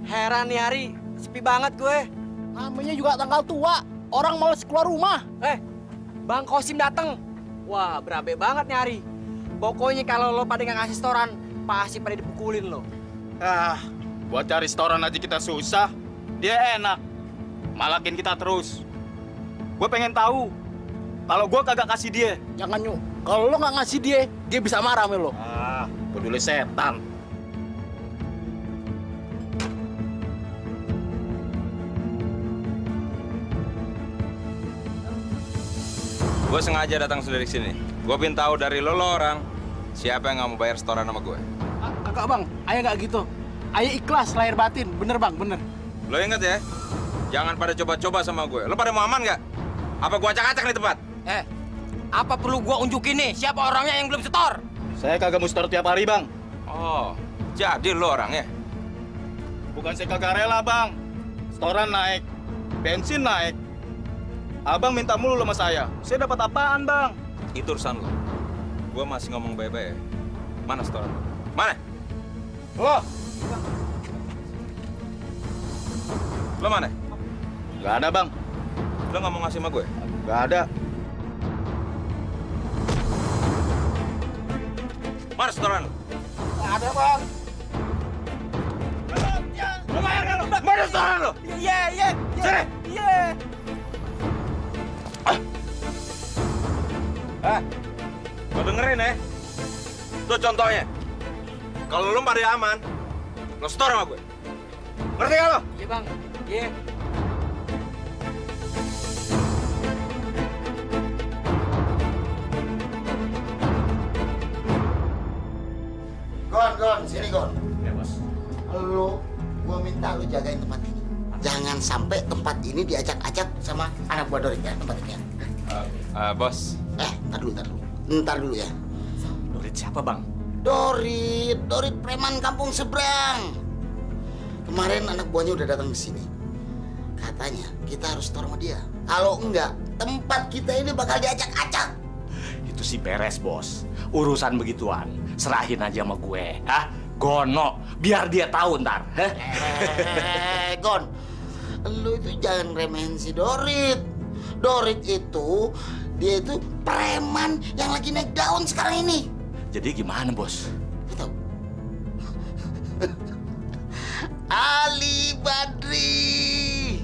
Heran nih hari, sepi banget gue. Namanya juga tanggal tua, orang males keluar rumah. Bang Kosim dateng. Wah, berabe banget nih hari. Pokoknya kalau lo pada nggak ngasih setoran, pasti pada dipukulin lo. Buat cari setoran aja kita susah. Dia enak, malakin kita terus. Gue pengen tahu, kalau gue kagak kasih dia. Jangan Nyu, kalau lo nggak ngasih dia bisa marah sama lo. Peduli setan. Gue sengaja datang dari sini. Gue pengen tahu dari lo orang, siapa yang nggak mau bayar setoran sama gue. Kakak bang, ayah nggak gitu. Ayah ikhlas lahir batin, bener bang, bener. Lo inget ya, jangan pada coba-coba sama gue. Lo pada mau aman nggak? Apa gue acak-acak nih tempat? Apa perlu gue unjukin nih siapa orangnya yang belum setor? Saya kagak mau setor tiap hari, Bang. Oh, jadi lo orangnya. Bukan saya kagak rela, Bang. Setoran naik, bensin naik. Abang minta mulu sama saya. Saya dapat apaan, Bang? Itu urusan lo. Gue masih ngomong baik-baik ya. Mana setoran lo? Mana? Lo? Lo mana? Gak ada, Bang. Lo nggak mau ngasih sama gue? Gak ada. Mana setoran lo? Nggak ada bang. Lo bayar kan lo? Mana setoran lo? Iya. Sini! Iya. Lo dengerin ya. Tuh contohnya. Kalau lo pada aman, lo setor sama gue. Ngerti gak lo? Iya bang. Iya. Gon, sini Gon. Ya, Bos. Gua minta lu jagain tempat ini. Jangan sampai tempat ini diacak-acak sama anak buah Dorit ya, tempat ini ya. Bos. Ntar dulu ya. Dorit siapa, Bang? Dorit preman kampung seberang. Kemarin anak buahnya udah datang ke sini. Katanya kita harus setor sama dia. Kalau enggak, tempat kita ini bakal diacak-acak. Itu sih beres, Bos. Urusan begituan, serahin aja sama gue. Gono, biar dia tahu ntar. Gon, lu itu jangan remehin si Dorit. Dorit itu, dia itu preman yang lagi naik daun sekarang ini. Jadi gimana, Bos? Lu tahu? Ali Badri.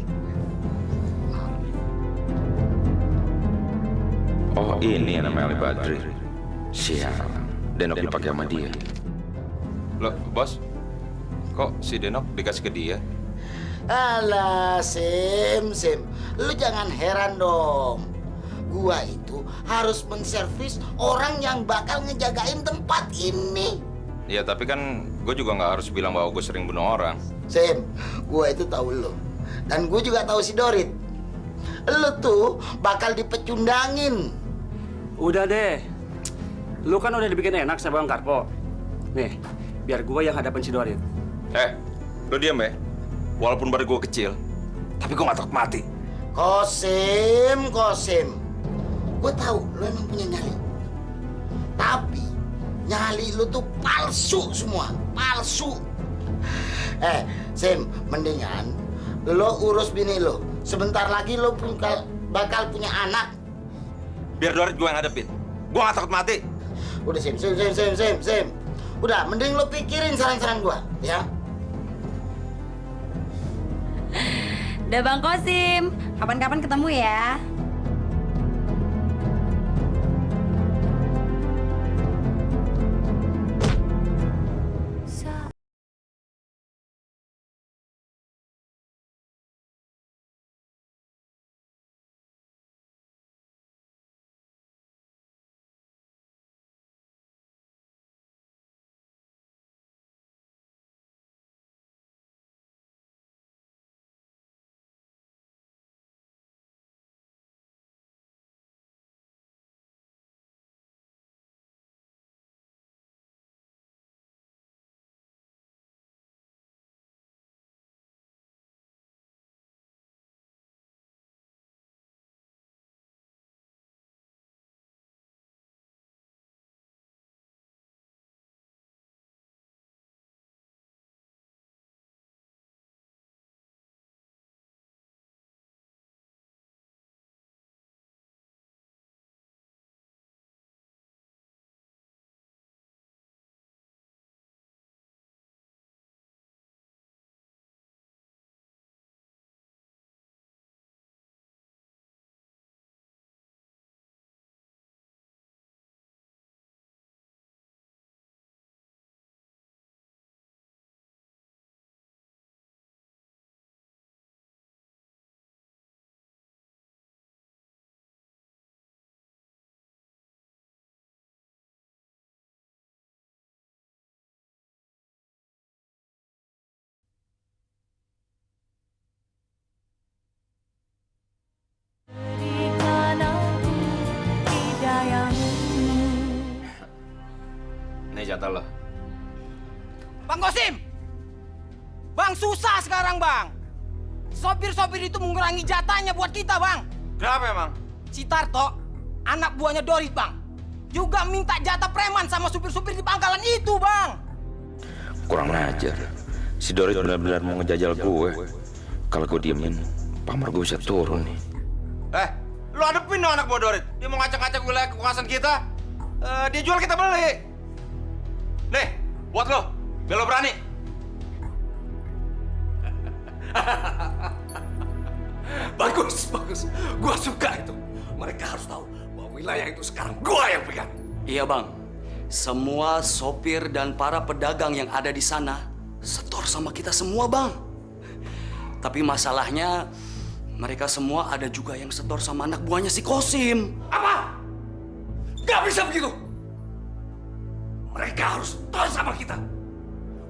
Oh, ini yang namanya Ali Badri. Sial. Denok dipakai sama dia. Loh, Bos. Kok si Denok dikasih ke dia? Alah, Sim. Lu jangan heran dong. Gua itu harus menservis orang yang bakal ngejagain tempat ini. Ya, tapi kan gue juga nggak harus bilang bahwa gue sering bunuh orang. Sim, gua itu tahu lu. Dan gua juga tahu si Dorit. Lu tuh bakal dipecundangin. Udah deh. Lu kan udah dibikin enak sama Bang Karpo. Nih, biar gua yang hadapin si Dorit. Lo diam ya. Walaupun badan gue kecil, tapi gue nggak takut mati. Kosim. Gua tahu lu emang punya nyali. Tapi nyali lu tuh palsu semua. Palsu. Sim, mendingan lo urus bini lo. Sebentar lagi lo bakal punya anak. Biar Dorit gue yang hadapin. Gue nggak takut mati. Udah, Sim. Udah, mending lo pikirin saran-saran gua, ya. Udah Bang Kosim, kapan-kapan ketemu ya. Ini jatah lo. Bang Kosim! Bang, susah sekarang, Bang. Sopir-sopir itu mengurangi jatahnya buat kita, Bang. Kenapa emang? Si Tarto, anak buahnya Dorit, Bang, juga minta jatah preman sama supir-supir di pangkalan itu, Bang. Kurang ajar. Si Dorit benar-benar mau ngejajal gue. Kalau gue diemin, pamor gue bisa turun nih. Lu hadepin dong anak buah Dorit. Dia mau ngacak-ngacak wilayah kekuasaan kita. Dia jual kita beli. Nih, buat lo. Biar lo berani. Bagus, bagus. Gua suka itu. Mereka harus tahu bahwa wilayah itu sekarang gua yang pegang. Iya, Bang. Semua sopir dan para pedagang yang ada di sana setor sama kita semua, Bang. Tapi masalahnya mereka semua ada juga yang setor sama anak buahnya si Kosim. Apa? Gak bisa begitu. Mereka harus setor sama kita.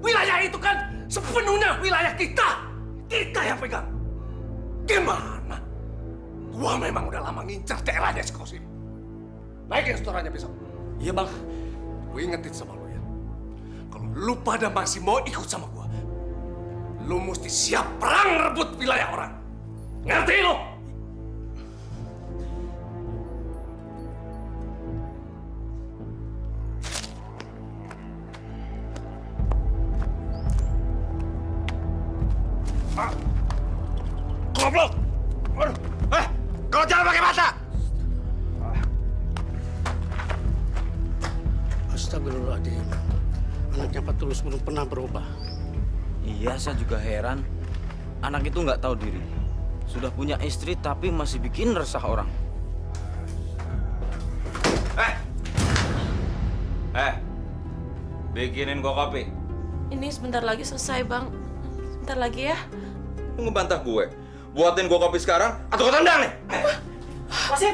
Wilayah itu kan sepenuhnya wilayah kita. Kita yang pegang. Gimana? Gua memang udah lama ngincer daerahnya si Kosim. Naikin setorannya besok. Iya, Bang. Gue ingetin sama lo ya. Kalau lu pada masih mau ikut sama gua, lu mesti siap perang rebut wilayah orang. Ngerti lo? Goblok! Waduh. Kau jangan pakai mata! Astagfirullahaladzim. Anaknya Pak Tulus belum pernah berubah. Iya, saya juga heran. Anak itu nggak tahu diri. Sudah punya istri tapi masih bikin resah orang. Bikinin gua kopi. Ini sebentar lagi selesai, Bang. Sebentar lagi ya. Lu ngebantah gue. Buatin gua kopi sekarang atau gua tendang nih. Kosim,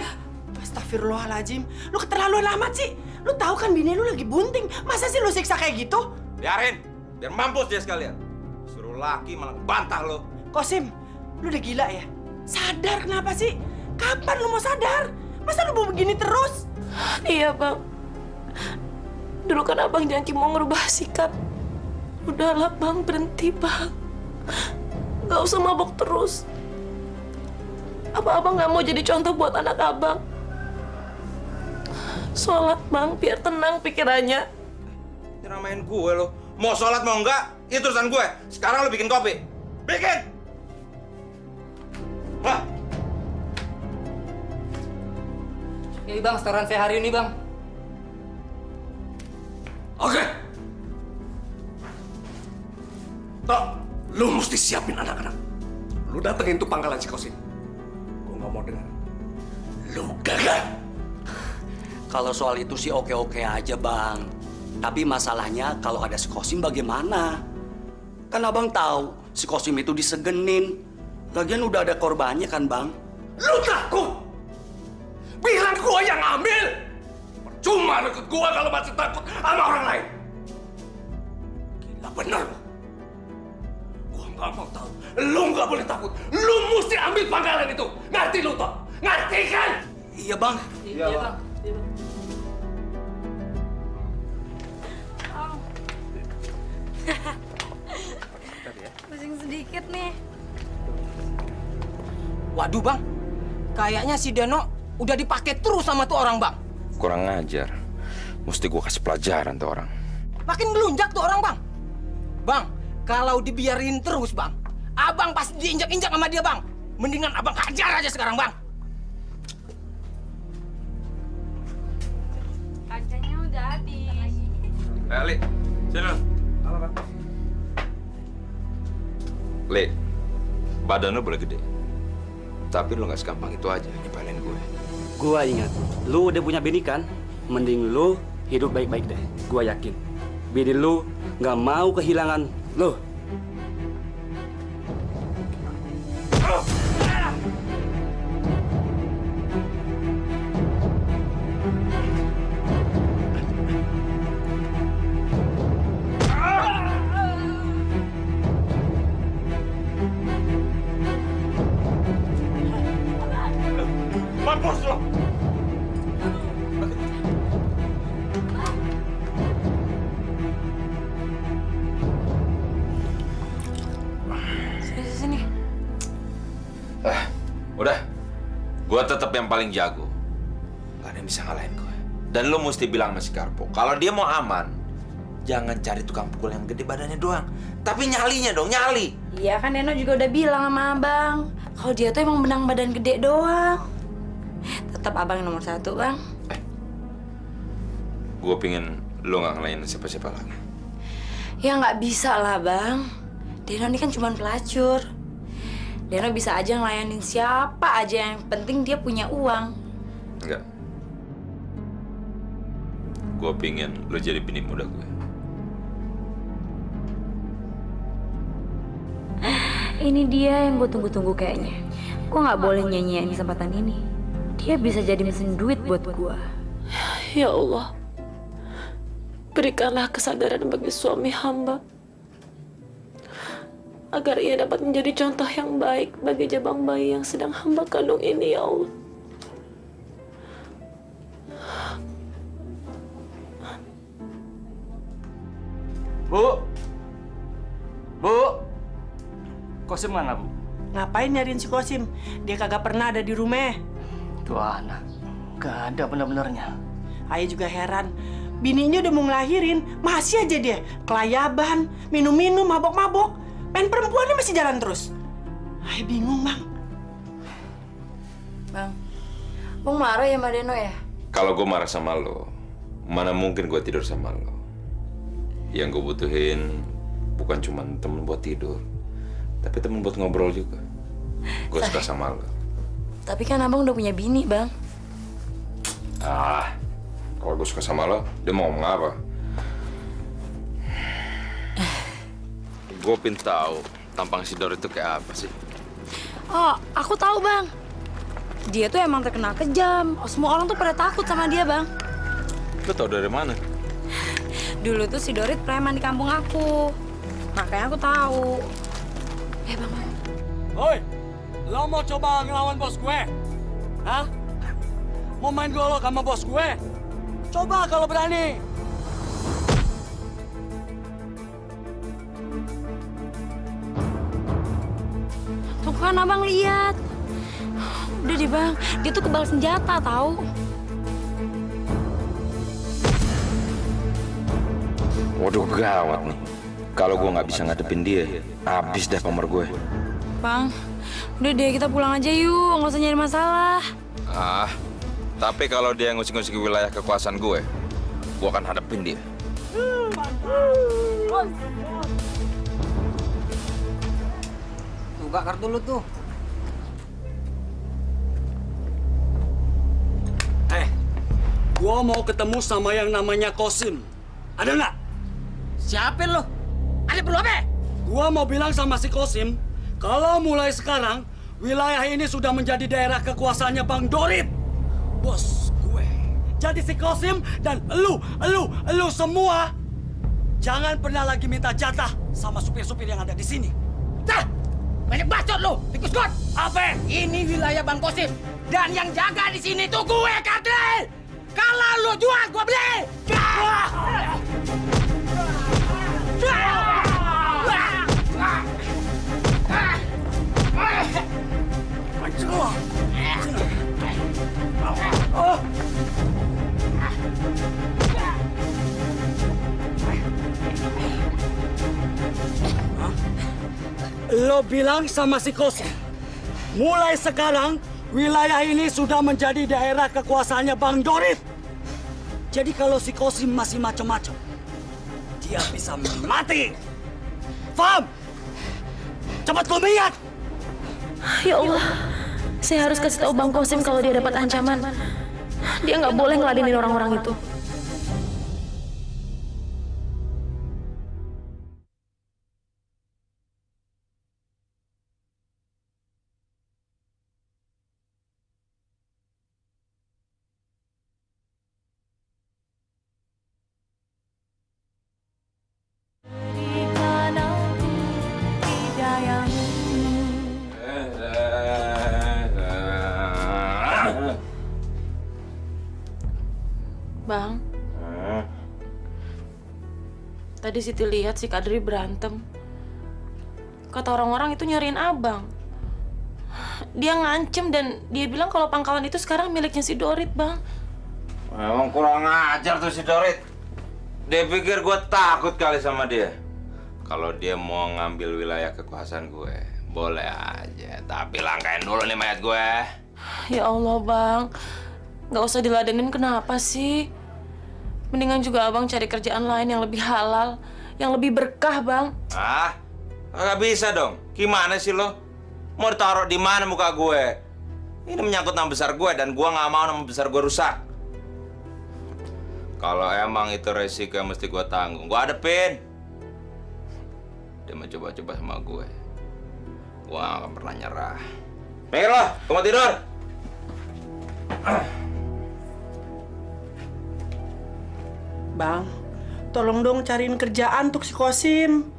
astagfirullahaladzim. Lu keterlaluan amat sih. Lu tahu kan bini lu lagi bunting. Masa sih lu siksa kayak gitu? Biarin. Biar mampus dia sekalian. Suruh laki malah bantah lo. Kosim, lu udah gila ya? Sadar kenapa sih? Kapan lu mau sadar? Masa lu mau begini terus? Iya, Bang. Dulu kan Abang janji mau ngerubah sikap. Udahlah, Bang. Berhenti, Bang. Gak usah mabok terus. Apa Abang gak mau jadi contoh buat anak Abang? Sholat, Bang. Biar tenang pikirannya. Nyeramain gue lo. Mau sholat mau enggak, itu urusan gue. Sekarang lo bikin kopi. Bikin! Wah! Ini, Bang, setoran saya hari ini, Bang. Oke. Tok, lu mesti siapin anak-anak. Lu datengin tuh pangkalan si Kosim. Gua nggak mau dengar. Lu gagal. Kalau soal itu sih oke-oke aja, Bang. Tapi masalahnya kalau ada si Kosim bagaimana? Kan Abang tahu si Kosim itu disegenin. Lagian udah ada korbannya kan, Bang? Lu takut? Bilang gua yang ambil. Percuma ikut gua kalau masih takut sama orang lain. Gila bener lu. Gua nggak mau tahu. Lu nggak boleh takut. Lu mesti ambil pangkalan itu. Ngerti lu, Tok? Ngerti kan? Iya, Bang. Iya, Bang. Pusing sedikit nih. Waduh, Bang. Kayaknya si Deno udah dipakai terus sama tuh orang, Bang. Kurang ngajar. Mesti gua kasih pelajaran tuh orang. Makin gelunjak tuh orang, Bang. Bang, kalau dibiarin terus, Bang, Abang pasti diinjak-injak sama dia, Bang. Mendingan Abang hajar aja sekarang, Bang. Kacanya udah habis. Li, sini. Halo, Bang. Li, badan lu boleh gede. Tapi lu nggak segampang itu aja nyepelin gue. Gua ingat, lu udah punya bini kan? Mending lu hidup baik-baik deh. Gua yakin. Bini lu nggak mau kehilangan lu. Mampus lo! Gue tetap yang paling jago. Gak ada yang bisa ngalahin gue. Dan lu mesti bilang sama si Karpo, kalau dia mau aman, jangan cari tukang pukul yang gede badannya doang, tapi nyalinya dong, nyali. Iya kan Deno juga udah bilang sama abang, kalau dia tuh emang benang badan gede doang. Tetap abang yang nomor 1, Bang. Gue pingin lu gak ngelain siapa-siapa lagi. Ya nggak bisa lah, Bang. Deno ini kan cuma pelacur. Deno bisa aja ngelayanin siapa aja, yang penting dia punya uang. Enggak. Gue pingin lu jadi bini muda gue. Ini dia yang gue tunggu-tunggu kayaknya. Gue nggak boleh nyanyiin kesempatan ini. Dia bisa jadi mesin duit buat gue. Ya Allah, berikanlah kesadaran bagi suami hamba, agar ia dapat menjadi contoh yang baik bagi jabang bayi yang sedang hamba kandung ini, ya Allah. Bu, Kosim mana, Bu? Ngapain nyariin si Kosim? Dia kagak pernah ada di rumah. Tuh anak, gak ada bener-benernya. Ayah juga heran. Bininya udah mau ngelahirin, masih aja dia kelayaban, minum-minum, mabok-mabok. Pengen perempuannya masih jalan terus. Ayah bingung, Bang. Bang, Bang marah ya sama Deno ya? Kalau gue marah sama lo, mana mungkin gue tidur sama lo. Yang gue butuhin bukan cuma temen buat tidur, tapi temen buat ngobrol juga. Gue suka sama lo. Tapi kan abang udah punya bini, Bang. Kalau gue suka sama lo, dia mau ngomong apa? Gue pengen tahu tampang si Dor itu kayak apa sih? Oh, aku tahu, Bang. Dia tuh emang terkenal kejam. Semua orang tuh pada takut sama dia, Bang. Lo tau dari mana? Dulu tuh si Dorit preman di kampung aku. Makanya aku tahu. Bang. Hoi, lo mau coba ngelawan bos gue? Hah? Mau main golok sama bos gue? Coba kalau berani. Tuh kan abang lihat. Udah deh, Bang. Dia tuh kebal senjata, tahu. Waduh, gawat nih. Kalau gue nggak bisa ngadepin dia, habis deh pamor gue. Bang, udah deh kita pulang aja yuk. Nggak usah nyari masalah. Tapi kalau dia ngusik-ngusik wilayah kekuasaan gue akan hadapin dia. Buka kartu lu tuh. Gua mau ketemu sama yang namanya Kosim. Ada nggak? Siapa lo? Ada perlu apa? Gua mau bilang sama si Kosim, kalau mulai sekarang wilayah ini sudah menjadi daerah kekuasaannya Bang Dorit, bos gue. Jadi si Kosim dan elu semua jangan pernah lagi minta jatah sama supir-supir yang ada di sini. Dah, banyak bacot lo, tikus got. Apa? Ini wilayah Bang Kosim dan yang jaga di sini tuh gue, Kadri. Kalau lu jual, gue beli. Lo bilang sama si Kosim, mulai sekarang wilayah ini sudah menjadi daerah kekuasaannya Bang Dorit. Jadi kalau si Kosim masih macam-macam, dia bisa mati. Paham? Cepat lo lihat. Ya Allah, saya harus kasih tahu Bang Kosim kalau dia dapat ancaman. Dia nggak boleh ngeladenin orang-orang itu. Bang, tadi Siti lihat si Kadri berantem. Kata orang-orang itu nyariin abang. dia ngancem dan dia bilang kalau pangkalan itu sekarang miliknya si Dorit, Bang. Emang kurang ajar tuh si Dorit. Dia pikir gue takut kali sama dia. Kalau dia mau ngambil wilayah kekuasaan gue, boleh aja. Tapi langkain dulu nih mayat gue. Ya Allah, Bang. Nggak usah diladenin kenapa sih? Mendingan juga Abang cari kerjaan lain yang lebih halal, yang lebih berkah, Bang. Ah, nggak bisa dong. Gimana sih lo? Mau ditaruh di mana muka gue? Ini menyangkut nama besar gue dan gue nggak mau nama besar gue rusak. Kalau emang itu resiko yang mesti gue tanggung, gue hadepin. Dia mau coba-coba sama gue gak akan pernah nyerah. Mikir lo, gue mau tidur. Bang, tolong dong cariin kerjaan untuk si Kosim.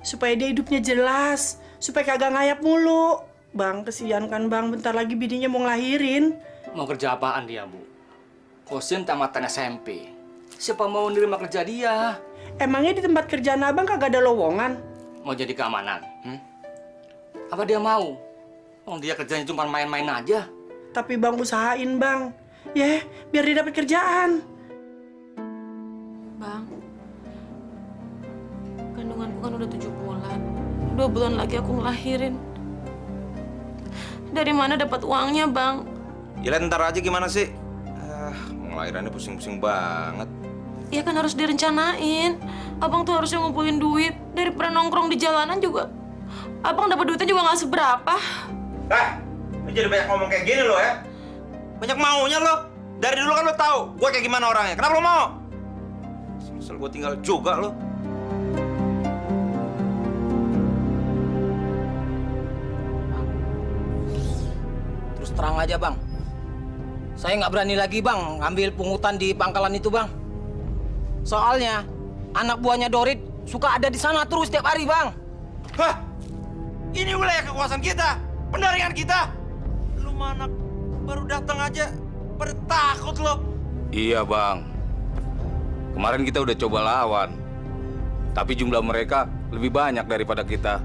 Supaya dia hidupnya jelas, supaya kagak ngayap mulu. Bang, kesian kan Bang, bentar lagi bininya mau ngelahirin. Mau kerja apaan dia, Bu? Kosim tamatan SMP. Siapa mau nerima kerja dia? Emangnya di tempat kerjaan Abang kagak ada lowongan? Mau jadi keamanan? Apa dia mau? Oh, dia kerjanya cuma main-main aja. Tapi Bang usahain Bang. Ya, biar dia dapat kerjaan. Bang, kandunganku kan udah 7 bulan. 2 bulan lagi aku ngelahirin. Dari mana dapat uangnya, Bang? Ya lihat ntar aja gimana sih. Ngelahirannya pusing-pusing banget. Ya kan harus direncanain. Abang tuh harusnya ngumpulin duit. Daripada nongkrong di jalanan juga. Abang dapat duitnya juga nggak seberapa. Lu jadi banyak ngomong kayak gini lo ya. Banyak maunya lo. Dari dulu kan lo tahu gue kayak gimana orangnya. Kenapa lo mau? Misal gue tinggal juga lo. Terus terang aja, Bang. Saya nggak berani lagi, Bang, ambil pungutan di pangkalan itu, Bang. Soalnya anak buahnya Dorit suka ada di sana terus setiap hari, Bang. Hah? Ini wilayah kekuasaan kita, pendaringan kita. Lu mana baru datang aja, pada takut lo. Iya, Bang. Kemarin kita udah coba lawan. Tapi jumlah mereka lebih banyak daripada kita.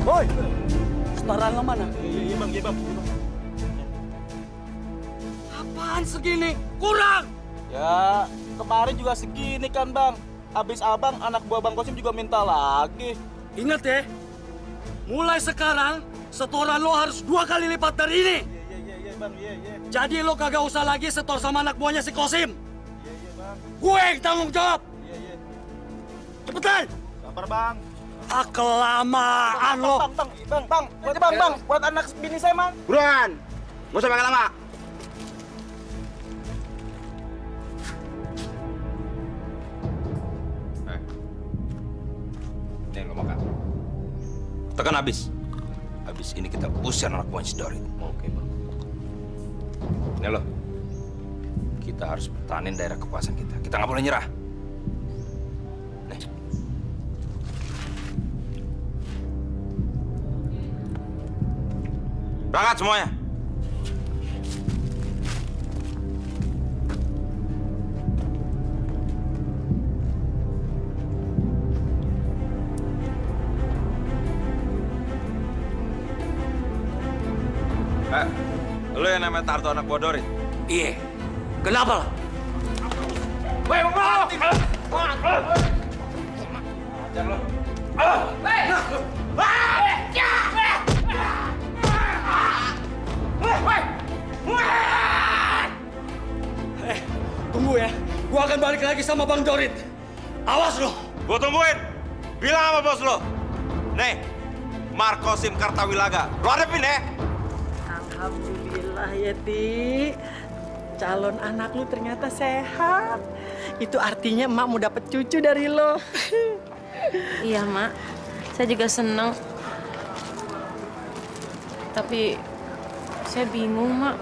Boy, setoran lo mana? Iya, Bang, iya, Bang. Apaan segini? Kurang! Ya, kemarin juga segini kan, Bang. Habis abang, anak buah Bang Kosim juga minta lagi. Ingat ya, mulai sekarang setoran lo harus 2 kali lipat dari ini. Iya, Bang, iya. Jadi lo kagak usah lagi setor sama anak buahnya si Kosim. Iya, Bang. Gue yang tanggung jawab. Iya. Cepetan! Sabar, Bang. Ah, kelamaan lo. Bang, buat anak bini saya, Bang. Buruan, nggak usah pakai lama. Nih lo makan. Tekan habis. Habis ini kita usir anak buah si Dorit. Oke, Bang. Ini lo. Kita harus pertahanin daerah kekuasaan kita. Kita nggak boleh nyerah. Nih. Berangkat semuanya. Lu yang namanya Tarto anak buah Dorit? Iya. Kenapa? Woi, mau! Ajar lo. Tunggu ya. Gua akan balik lagi sama Bang Dorit. Awas lo. Gua tungguin. Bilang sama bos lo. Nih, Markosim Kartawilaga. Lo hadepin ya. Alhamdulillah ya, Ti. Calon anak lu ternyata sehat. Itu artinya emak mau dapet cucu dari lo. Iya, Mak. Saya juga seneng. Tapi saya bingung, Mak.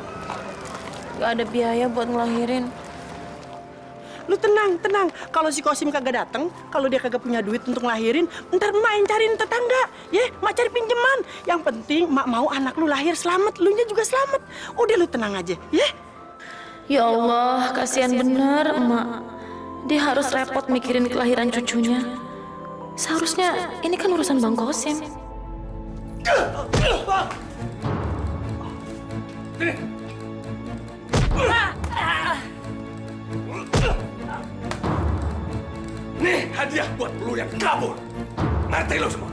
Gak ada biaya buat ngelahirin. Lu tenang. Kalau si Kosim kagak datang, kalau dia kagak punya duit untuk ngelahirin, ntar emak yang cariin tetangga. Ya, emak cari pinjaman. Yang penting emak mau anak lu lahir selamat, lu nya juga selamat. Udah lu tenang aja, ya. Ya Allah, kasihan bener, Emak. Dia harus repot mikirin kelahiran cucunya. Seharusnya ini kan urusan Bang Kosim. Nih hadiah buat lu yang kabur. Ngerti lo semua?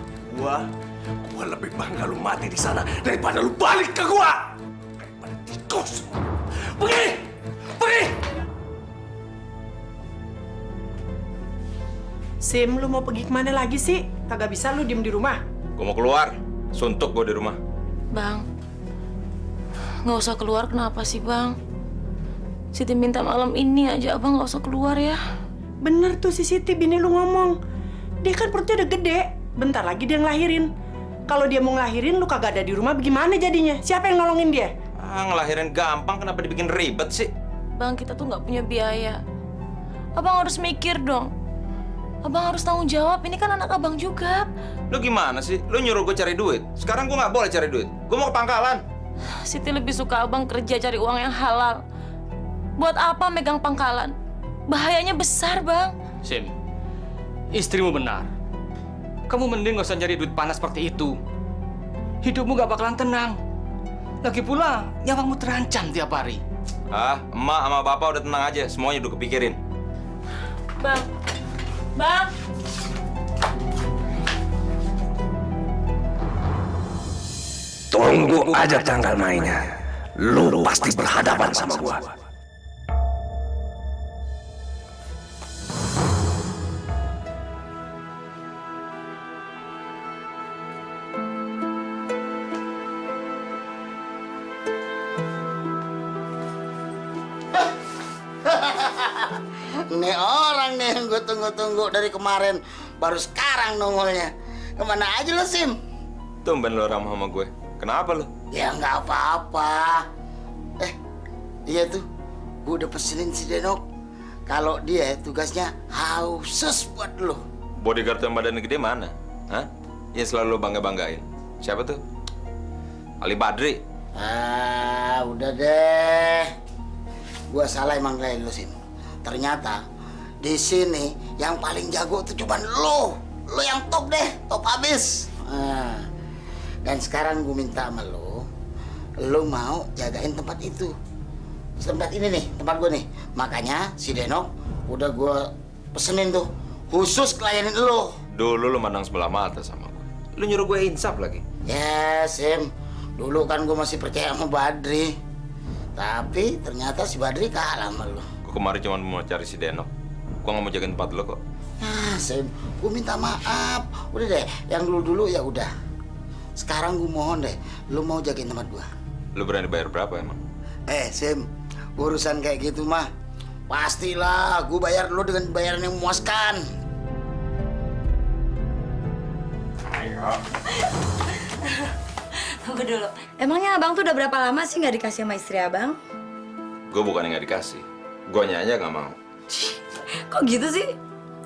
Gua lebih bangga lu mati di sana daripada lu balik ke gua. Daripada tikus. Pergi! Pergi! Sim, lu mau pergi kemana lagi sih? Kagak bisa lu diem di rumah. Gue mau keluar. Suntuk gue di rumah. Bang, nggak usah keluar kenapa sih Bang? Siti minta malam ini aja Abang nggak usah keluar ya. Bener tuh si Siti, bini lu ngomong. Dia kan perutnya udah gede. Bentar lagi dia ngelahirin. Kalau dia mau ngelahirin, lu kagak ada di rumah, bagaimana jadinya? Siapa yang nolongin dia? Ngelahirin gampang, kenapa dibikin ribet sih? Bang, kita tuh nggak punya biaya. Abang harus mikir dong. Abang harus tanggung jawab, ini kan anak abang juga. Lu gimana sih? Lu nyuruh gue cari duit. Sekarang gue nggak boleh cari duit. Gue mau ke pangkalan. Siti lebih suka abang kerja cari uang yang halal. Buat apa megang pangkalan? Bahayanya besar, Bang. Sim, istrimu benar. Kamu mending gak usah cari duit panas seperti itu. Hidupmu gak bakalan tenang. Lagi pula, nyawamu terancam tiap hari. Emak sama bapak udah tenang aja. Semuanya udah kepikirin. Bang. Bang. Tunggu aja tanggal mainnya. Lu pasti berhadapan sama gua. Ini orang nih yang gue tunggu-tunggu dari kemarin. Baru sekarang nongolnya. Kemana aja lo, Sim? Tumben lo ramah sama gue. Kenapa lo? Ya nggak apa-apa. Iya tuh. Gue udah pesenin si Denok. Kalau dia tugasnya khusus buat lo. Bodyguard yang badannya gede mana? Hah? Yang selalu lo bangga-banggain. Siapa tuh? Ali Badri. Udah deh. Gua salah emang lain lo, Sim. Ternyata di sini yang paling jago tuh cuman lo. Lo yang top deh, top abis. Dan sekarang gue minta sama lo mau jagain tempat itu. Tempat ini nih, tempat gue nih. Makanya si Denok udah gue pesenin tuh khusus kelayanin lo. Dulu lo mandang sebelah mata sama gue. Lo nyuruh gue insaf lagi. Ya, Sim. Dulu kan gue masih percaya sama Badri. Tapi ternyata si Badri kalah sama lo. Gue kemarin cuma mau cari si Denok. Gue nggak mau jagain tempat lo kok. Sim, gue minta maaf. Udah deh, yang dulu-dulu ya udah. Sekarang gue mohon deh, lo mau jagain tempat gue. Lo berani bayar berapa emang? Sim, urusan kayak gitu mah pastilah gue bayar lo dengan bayaran yang memuaskan. Ayo. Tunggu dulu. Emangnya abang tuh udah berapa lama sih nggak dikasih sama istri abang? Gue bukannya nggak dikasih. Gue aja nggak mau. Kok gitu sih?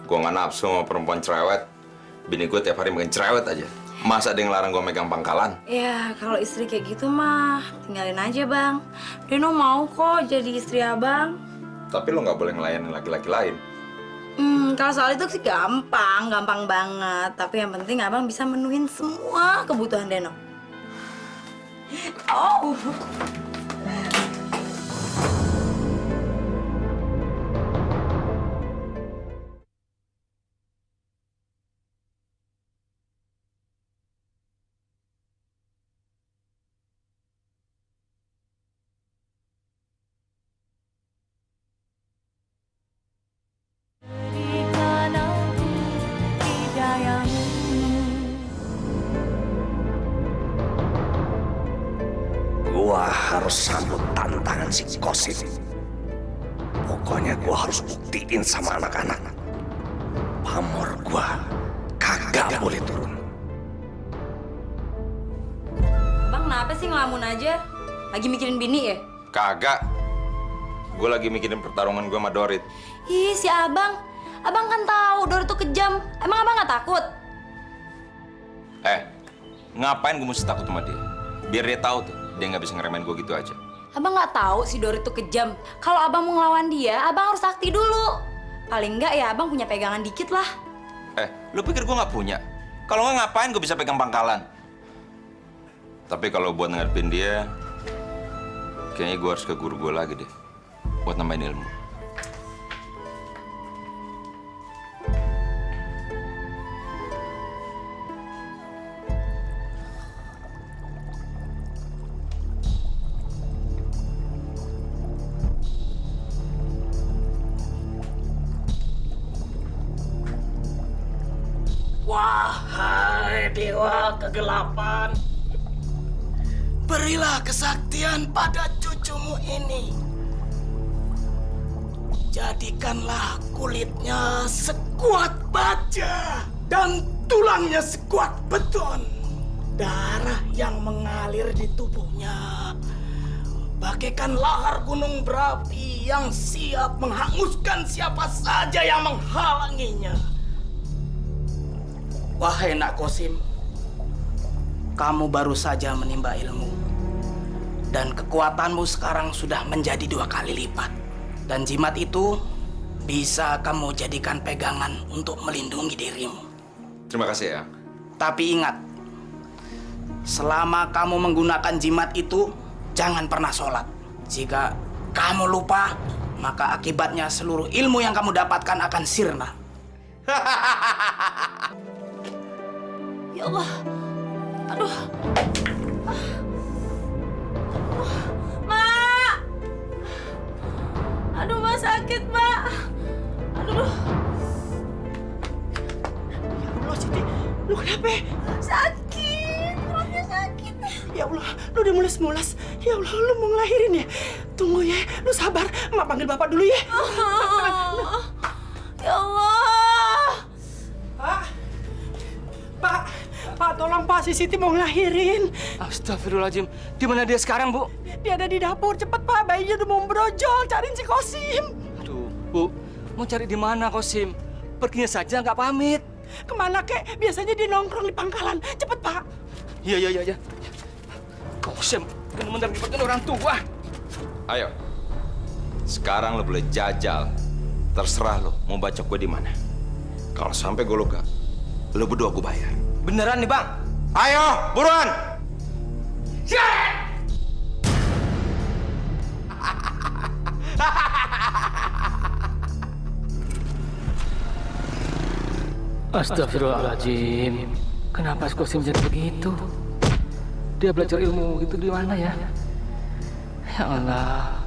Gue nggak nafsu sama perempuan cerewet. Bini gue tiap hari makan cerewet aja. Masa ada yang larang gue megang pangkalan? Ya, kalau istri kayak gitu mah tinggalin aja, Bang. Deno mau kok jadi istri abang. Tapi lo nggak boleh ngelayanin laki-laki lain. Kalau soal itu sih gampang banget. Tapi yang penting abang bisa menuhin semua kebutuhan Deno. Oh. Gua harus sambut tantangan si Kosim. Pokoknya gua harus buktiin sama anak-anak. Pamor gua kagak boleh turun. Bang, kenapa sih ngelamun aja? Lagi mikirin bini ya? Kagak. Gue lagi mikirin pertarungan gue sama Dorit. Ih, si abang. Abang kan tahu Dorit tuh kejam. Emang abang nggak takut? Ngapain gue mesti takut sama dia? Biar dia tahu tuh, dia nggak bisa ngeremehin gue gitu aja. Abang nggak tahu si Dorit tuh kejam. Kalau abang mau ngelawan dia, abang harus sakti dulu. Paling enggak ya abang punya pegangan dikit lah. Lu pikir gue nggak punya? Kalau nggak ngapain gue bisa pegang pangkalan? Tapi kalau buat ngadepin dia, kayaknya gue harus ke guru gue lagi deh, buat nambahin ilmu. Wahai dewa kegelapan, berilah kesaktian pada cucumu ini. Jadikanlah kulitnya sekuat baja dan tulangnya sekuat beton. Darah yang mengalir di tubuhnya bagaikan lahar gunung berapi yang siap menghanguskan siapa saja yang menghalanginya. Wahai Nak Kosim, kamu baru saja menimba ilmu. Dan kekuatanmu sekarang sudah menjadi 2 kali lipat. Dan jimat itu bisa kamu jadikan pegangan untuk melindungi dirimu. Terima kasih, Eyang. Tapi ingat, selama kamu menggunakan jimat itu, jangan pernah sholat. Jika kamu lupa, maka akibatnya seluruh ilmu yang kamu dapatkan akan sirna. Ya Allah. Aduh. Mak. Aduh, Mak sakit, Mak. Aduh. Ya Allah, Siti. Lu kenapa? Sakit. Perutnya sakit. Ya Allah, lu udah mules-mules. Ya Allah, lu mau ngelahirin ya? Tunggu ya, lu sabar. Mak panggil bapak dulu ya. Ya Allah. Pak, tolong Pak, si Siti mau ngelahirin. Astagfirullahaladzim. Di mana dia sekarang, Bu? Dia ada di dapur. Cepet Pak, bayinya udah mau brojol. Cariin si Kosim. Aduh, Bu. Mau cari di mana, Kosim? Perginya saja nggak pamit. Kemana, kek? Biasanya dia nongkrong di pangkalan. Cepet, Pak. Iya. Kosim, benar-benar ngikutin orang tua. Ayo, sekarang lo boleh jajal. Terserah lo mau bacok gue di mana. Kalau sampai gue luka, lo berdua gue bayar. Beneran nih bang? Ayo, buruan! Astagfirullahaladzim. Kenapa Kosim jadi begitu? Dia belajar ilmu gitu di mana ya? Ya Allah,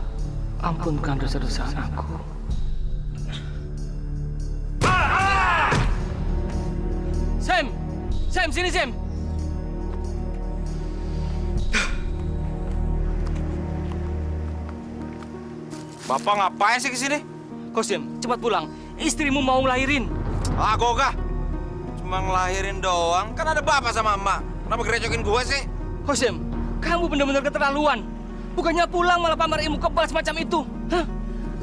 ampunkan dosa-dosa anakku. Sam, sini Sam. Bapak ngapain sih kesini? Kosim, cepat pulang. Istrimu mau ngelahirin. Ah, gogah. Cuma ngelahirin doang. Kan ada bapak sama emak. Kenapa gerecokin gue sih? Kosim, kamu benar-benar keterlaluan. Bukannya pulang malah pamer ilmu kebal semacam itu. Hah?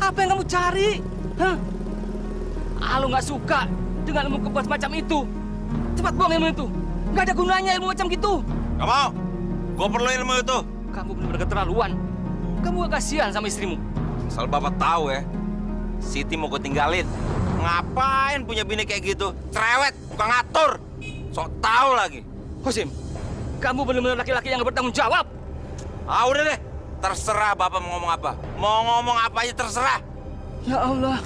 Apa yang kamu cari? Hah? Aku nggak suka dengan ilmu kebal semacam itu. Cepat buang ilmu itu. Nggak ada gunanya ilmu macam gitu. Gak mau. Gue perlu ilmu itu. Kamu benar-benar keterlaluan. Kamu gak kasihan sama istrimu. Asal bapak tahu ya, Siti mau gue tinggalin. Ngapain punya bini kayak gitu? Cerewet, bukan ngatur. Sok tahu lagi. Kosim, kamu benar-benar laki-laki yang gak bertanggung jawab. Ah, udah deh. Terserah bapak mau ngomong apa. Mau ngomong apa aja terserah. Ya Allah.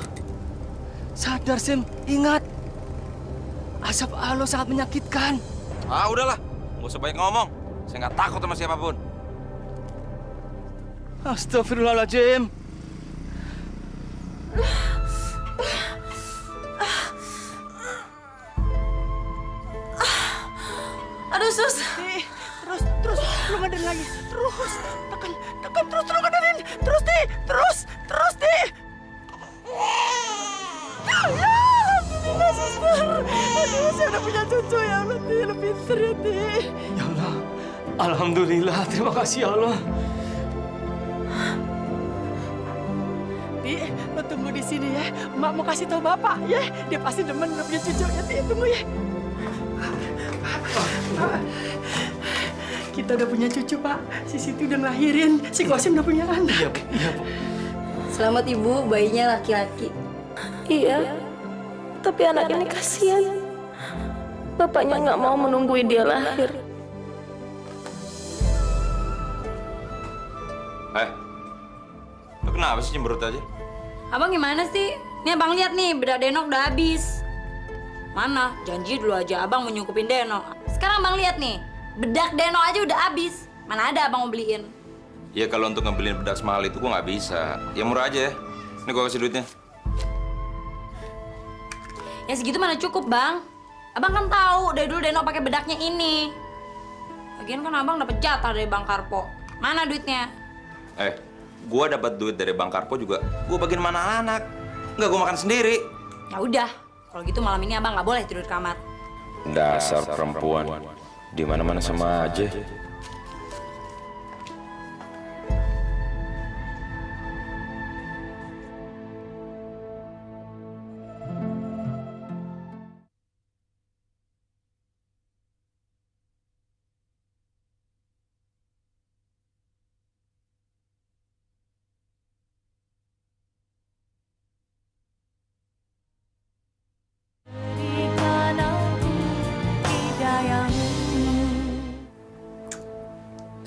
Sadar, Sim. Ingat. Azab Allah sangat menyakitkan. Ah, udahlah. Nggak usah banyak ngomong. Saya nggak takut sama siapapun. Astagfirullahaladzim. Aduh, Sus. Terus, lu ngadain lagi. Terus, tekan, terus lu ngadain. Terus, Di. Ya, alhamdulillah, Suster. Aduh, saya udah punya cucu ya Allah, Di. Lu pinter ya, Di. Ya Allah. Alhamdulillah. Terima kasih ya Allah. Di, lu tunggu di sini ya. Mak mau kasih tahu Bapak ya. Dia pasti demen udah punya cucu ya, Di. Tunggu ya. Kita udah punya cucu, Pak. Si Siti udah ngelahirin. Si Kosim udah punya anak. Iya, Bu. Selamat Ibu, bayinya laki-laki. Iya, tapi anak ini kasihan. Bapaknya nggak mau menunggu dia lahir. Lu kenapa sih cemberut aja? Abang gimana sih? Nih abang lihat nih, bedak Denok udah habis. Mana? Janji dulu aja abang mau nyukupin Denok. Sekarang abang lihat nih, bedak Denok aja udah habis. Mana ada abang mau beliin? Ya kalau untuk ngebeliin bedak semahal itu gua nggak bisa. Ya murah aja ya. Ini gua kasih duitnya. Ya segitu mana cukup bang? Abang kan tahu dari dulu Denok pakai bedaknya ini. Lagian kan abang dapat jatah dari Bang Karpo. Mana duitnya? Gua dapat duit dari Bang Karpo juga. Gua bagiin mana anak. Nggak gua makan sendiri. Ya udah, kalau gitu malam ini abang nggak boleh tidur di kamar. Dasar perempuan. Di mana-mana sama aja.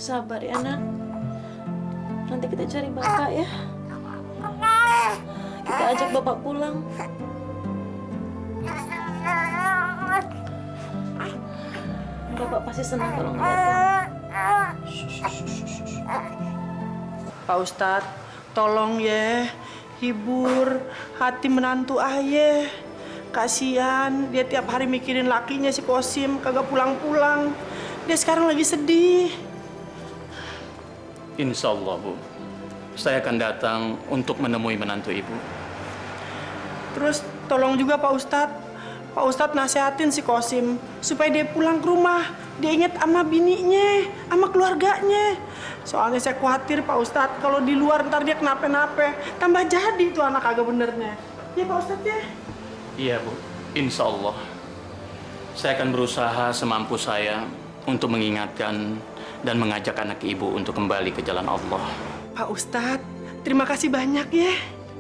Sabar ya, Nak. Nanti kita cari Bapak ya. Kita ajak Bapak pulang. Bapak pasti senang kalau ngeliat Pak Ustadz, tolong ya, hibur hati menantu ayah. Kasihan, dia tiap hari mikirin lakinya si Kosim, kagak pulang-pulang. Dia sekarang lagi sedih. Insya Allah, Bu. Saya akan datang untuk menemui menantu Ibu. Terus tolong juga Pak Ustadz. Pak Ustadz nasihatin si Kosim supaya dia pulang ke rumah. Dia inget sama bininya, sama keluarganya. Soalnya saya khawatir Pak Ustadz kalau di luar ntar dia kenapa-napa. Tambah jadi tuh anak kagak benernya. Ya Pak Ustadz ya? Iya, Bu. Insya Allah. Saya akan berusaha semampu saya untuk mengingatkan dan mengajak anak Ibu untuk kembali ke jalan Allah. Pak Ustadz, terima kasih banyak ya.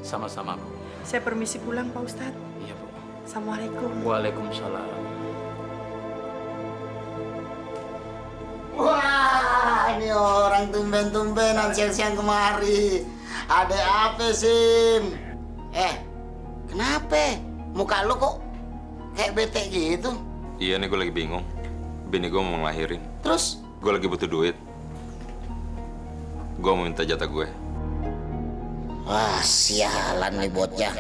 Sama-sama, Bu. Saya permisi pulang Pak Ustadz. Iya, Bu. Assalamualaikum. Waalaikumsalam. Wah, ini orang tumben-tumbenan siang-siang kemari. Ada apa, Sim? Kenapa? Muka lu kok kayak bete gitu? Iya nih, gue lagi bingung. Bini gue mau ngelahirin. Terus? Gue lagi butuh duit. Gue mau minta jatah gue. Wah, sialan nih bocah.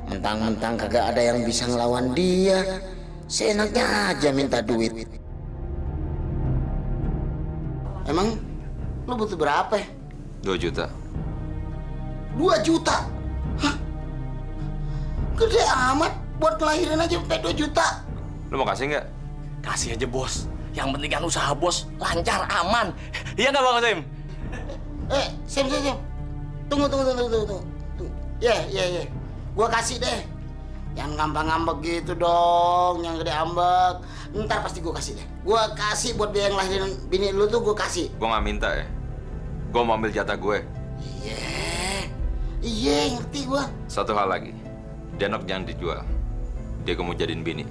Mentang-mentang kagak ada yang bisa ngelawan dia. Seenaknya aja minta duit. Emang lu butuh berapa? 2 juta. 2 juta? Hah? Gede amat. Buat ngelahirin aja sampai 2 juta. Lu mau kasih nggak? Kasih aja, Bos. Yang penting kan usaha Bos lancar, aman. Iya nggak, Bang Sim? Sim. Tunggu. Ya. Gua kasih deh. Yang ngambek-ngambek gitu dong, yang gede ambek. Ntar pasti gua kasih deh. Gua kasih buat biaya ngelahirin bini lu tuh gua kasih. Gue nggak minta ya. Gue mau ambil jatah gue. Iya, ngerti gua. Satu hal lagi. Denok jangan dijual. Dia mau jadiin bini.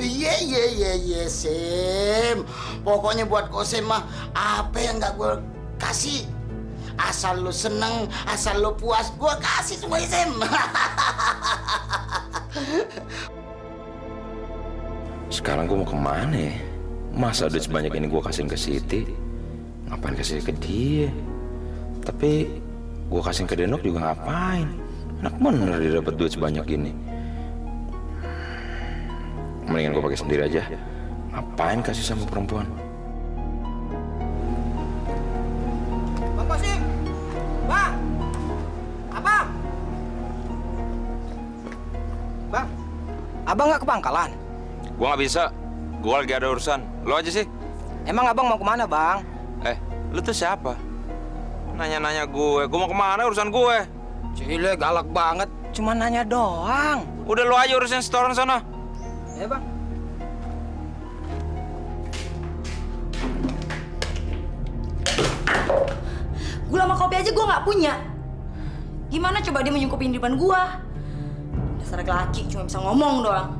Iya, Sim. Pokoknya buat Kosim mah apa yang nggak gue kasih. Asal lu seneng, asal lu puas, gue kasih semua, Sim. Sekarang gue mau kemana ya? Masa duit sebanyak ini gue kasihin ke Siti? Ngapain kasih ke dia? Tapi gue kasihin ke Denok juga ngapain? Enak bener dia dapat duit sebanyak ini. Mendingan gue pakai sendiri aja. Ngapain kasih sama perempuan? Bang Kosim! Bang! Abang! Bang, abang nggak ke pangkalan? Gue nggak bisa. Gue lagi ada urusan. Lo aja sih. Emang abang mau kemana, Bang? Lu tuh siapa? Nanya-nanya gue mau kemana urusan gue? Cile galak banget, cuma nanya doang. Udah lo aja urusin setoran sana. Ya, Bang. Gula sama kopi aja gue nggak punya. Gimana coba dia menyungkupin di depan gue? Dasar laki cuma bisa ngomong doang.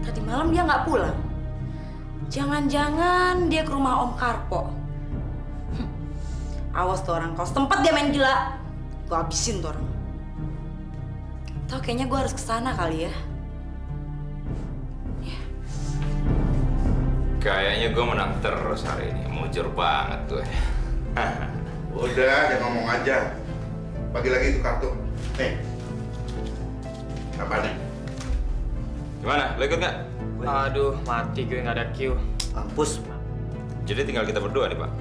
Tadi malam dia nggak pulang. Jangan-jangan dia ke rumah Om Karpo. Awas tuh orang, kalau setempat dia main gila, gue habisin tuh orang. Tau kayaknya gue harus kesana kali ya. Kayaknya gue menang terus hari ini. Mujur banget gue. Udah, jangan ngomong aja. Bagi lagi itu kartu. Nih. Apa nih? Gimana? Lo ikut nggak? Aduh, mati gue nggak ada Q. Mampus. Jadi tinggal kita berdua nih, Pak.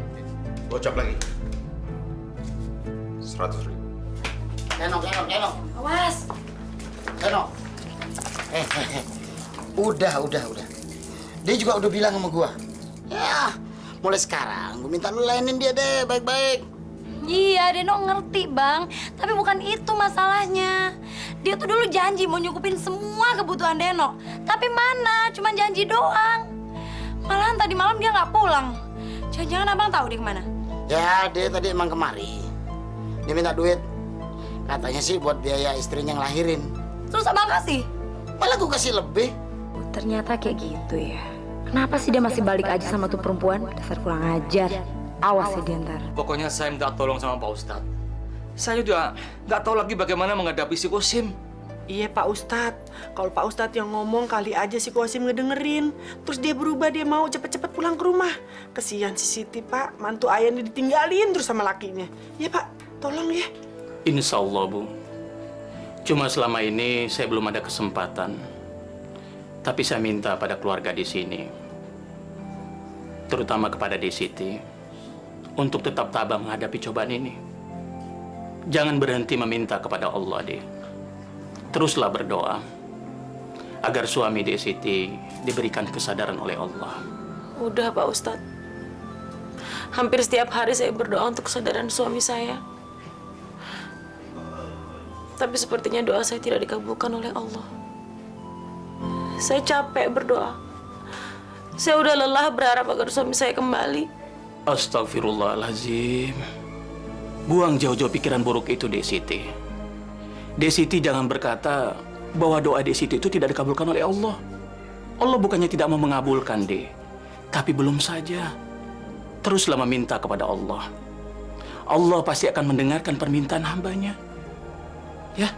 Gocap lagi. 100.000. Tenok. Awas. Tenok. Udah. Dia juga udah bilang sama gua. Ya, mulai sekarang gua minta lu layanin dia deh baik-baik. Iya, Deno ngerti, Bang. Tapi bukan itu masalahnya. Dia tuh dulu janji mau nyukupin semua kebutuhan Deno. Tapi mana? Cuma janji doang. Malahan tadi malam dia nggak pulang. Jangan-jangan Abang tahu dia kemana? Ya, dia tadi emang kemari. Dia minta duit. Katanya sih buat biaya istrinya ngelahirin. Terus Abang kasih? Malah gua kasih lebih. Oh, ternyata kayak gitu ya. Kenapa sih dia masih balik aja sama tuh perempuan? Dasar kurang ajar. Awas ya dia ntar. Pokoknya saya minta tolong sama Pak Ustadz. Saya udah nggak tahu lagi bagaimana menghadapi si Kosim. Iya Pak Ustadz, kalau Pak Ustadz yang ngomong kali aja si Kosim ngedengerin. Terus dia berubah, dia mau cepet-cepet pulang ke rumah. Kesian si Siti Pak, mantu ayahnya ditinggalin terus sama lakinya. Ya Pak, tolong ya. Insya Allah, Bu. Cuma selama ini saya belum ada kesempatan. Tapi saya minta pada keluarga di sini, terutama kepada Desiti, untuk tetap tabah menghadapi cobaan ini. Jangan berhenti meminta kepada Allah, deh. Teruslah berdoa agar suami Desiti diberikan kesadaran oleh Allah. Udah Pak Ustadz. Hampir setiap hari saya berdoa untuk kesadaran suami saya. Tapi sepertinya doa saya tidak dikabulkan oleh Allah. Saya capek berdoa. Saya udah lelah berharap agar suami saya kembali. Astagfirullahaladzim. Buang jauh-jauh pikiran buruk itu, Desiti. Desiti jangan berkata bahwa doa Desiti itu tidak dikabulkan oleh Allah. Allah bukannya tidak mau mengabulkan, De. Tapi belum saja. Teruslah meminta kepada Allah. Allah pasti akan mendengarkan permintaan hambanya. Ya?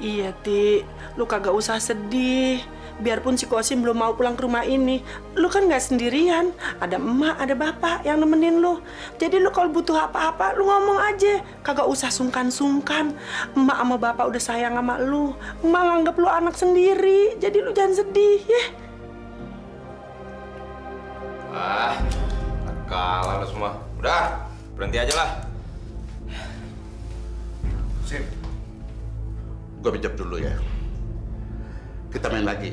Iya, Ti. Lu kagak usah sedih. Biarpun si Kosim belum mau pulang ke rumah ini, lu kan nggak sendirian. Ada emak, ada bapak yang nemenin lu. Jadi lu kalau butuh apa-apa, lu ngomong aja. Kagak usah sungkan-sungkan. Emak sama bapak udah sayang sama lu. Emak nganggep lu anak sendiri. Jadi lu jangan sedih, ya. Kalah lo semua. Udah, berhenti aja lah. Sim. Gua pinjam dulu ya. Kita main lagi,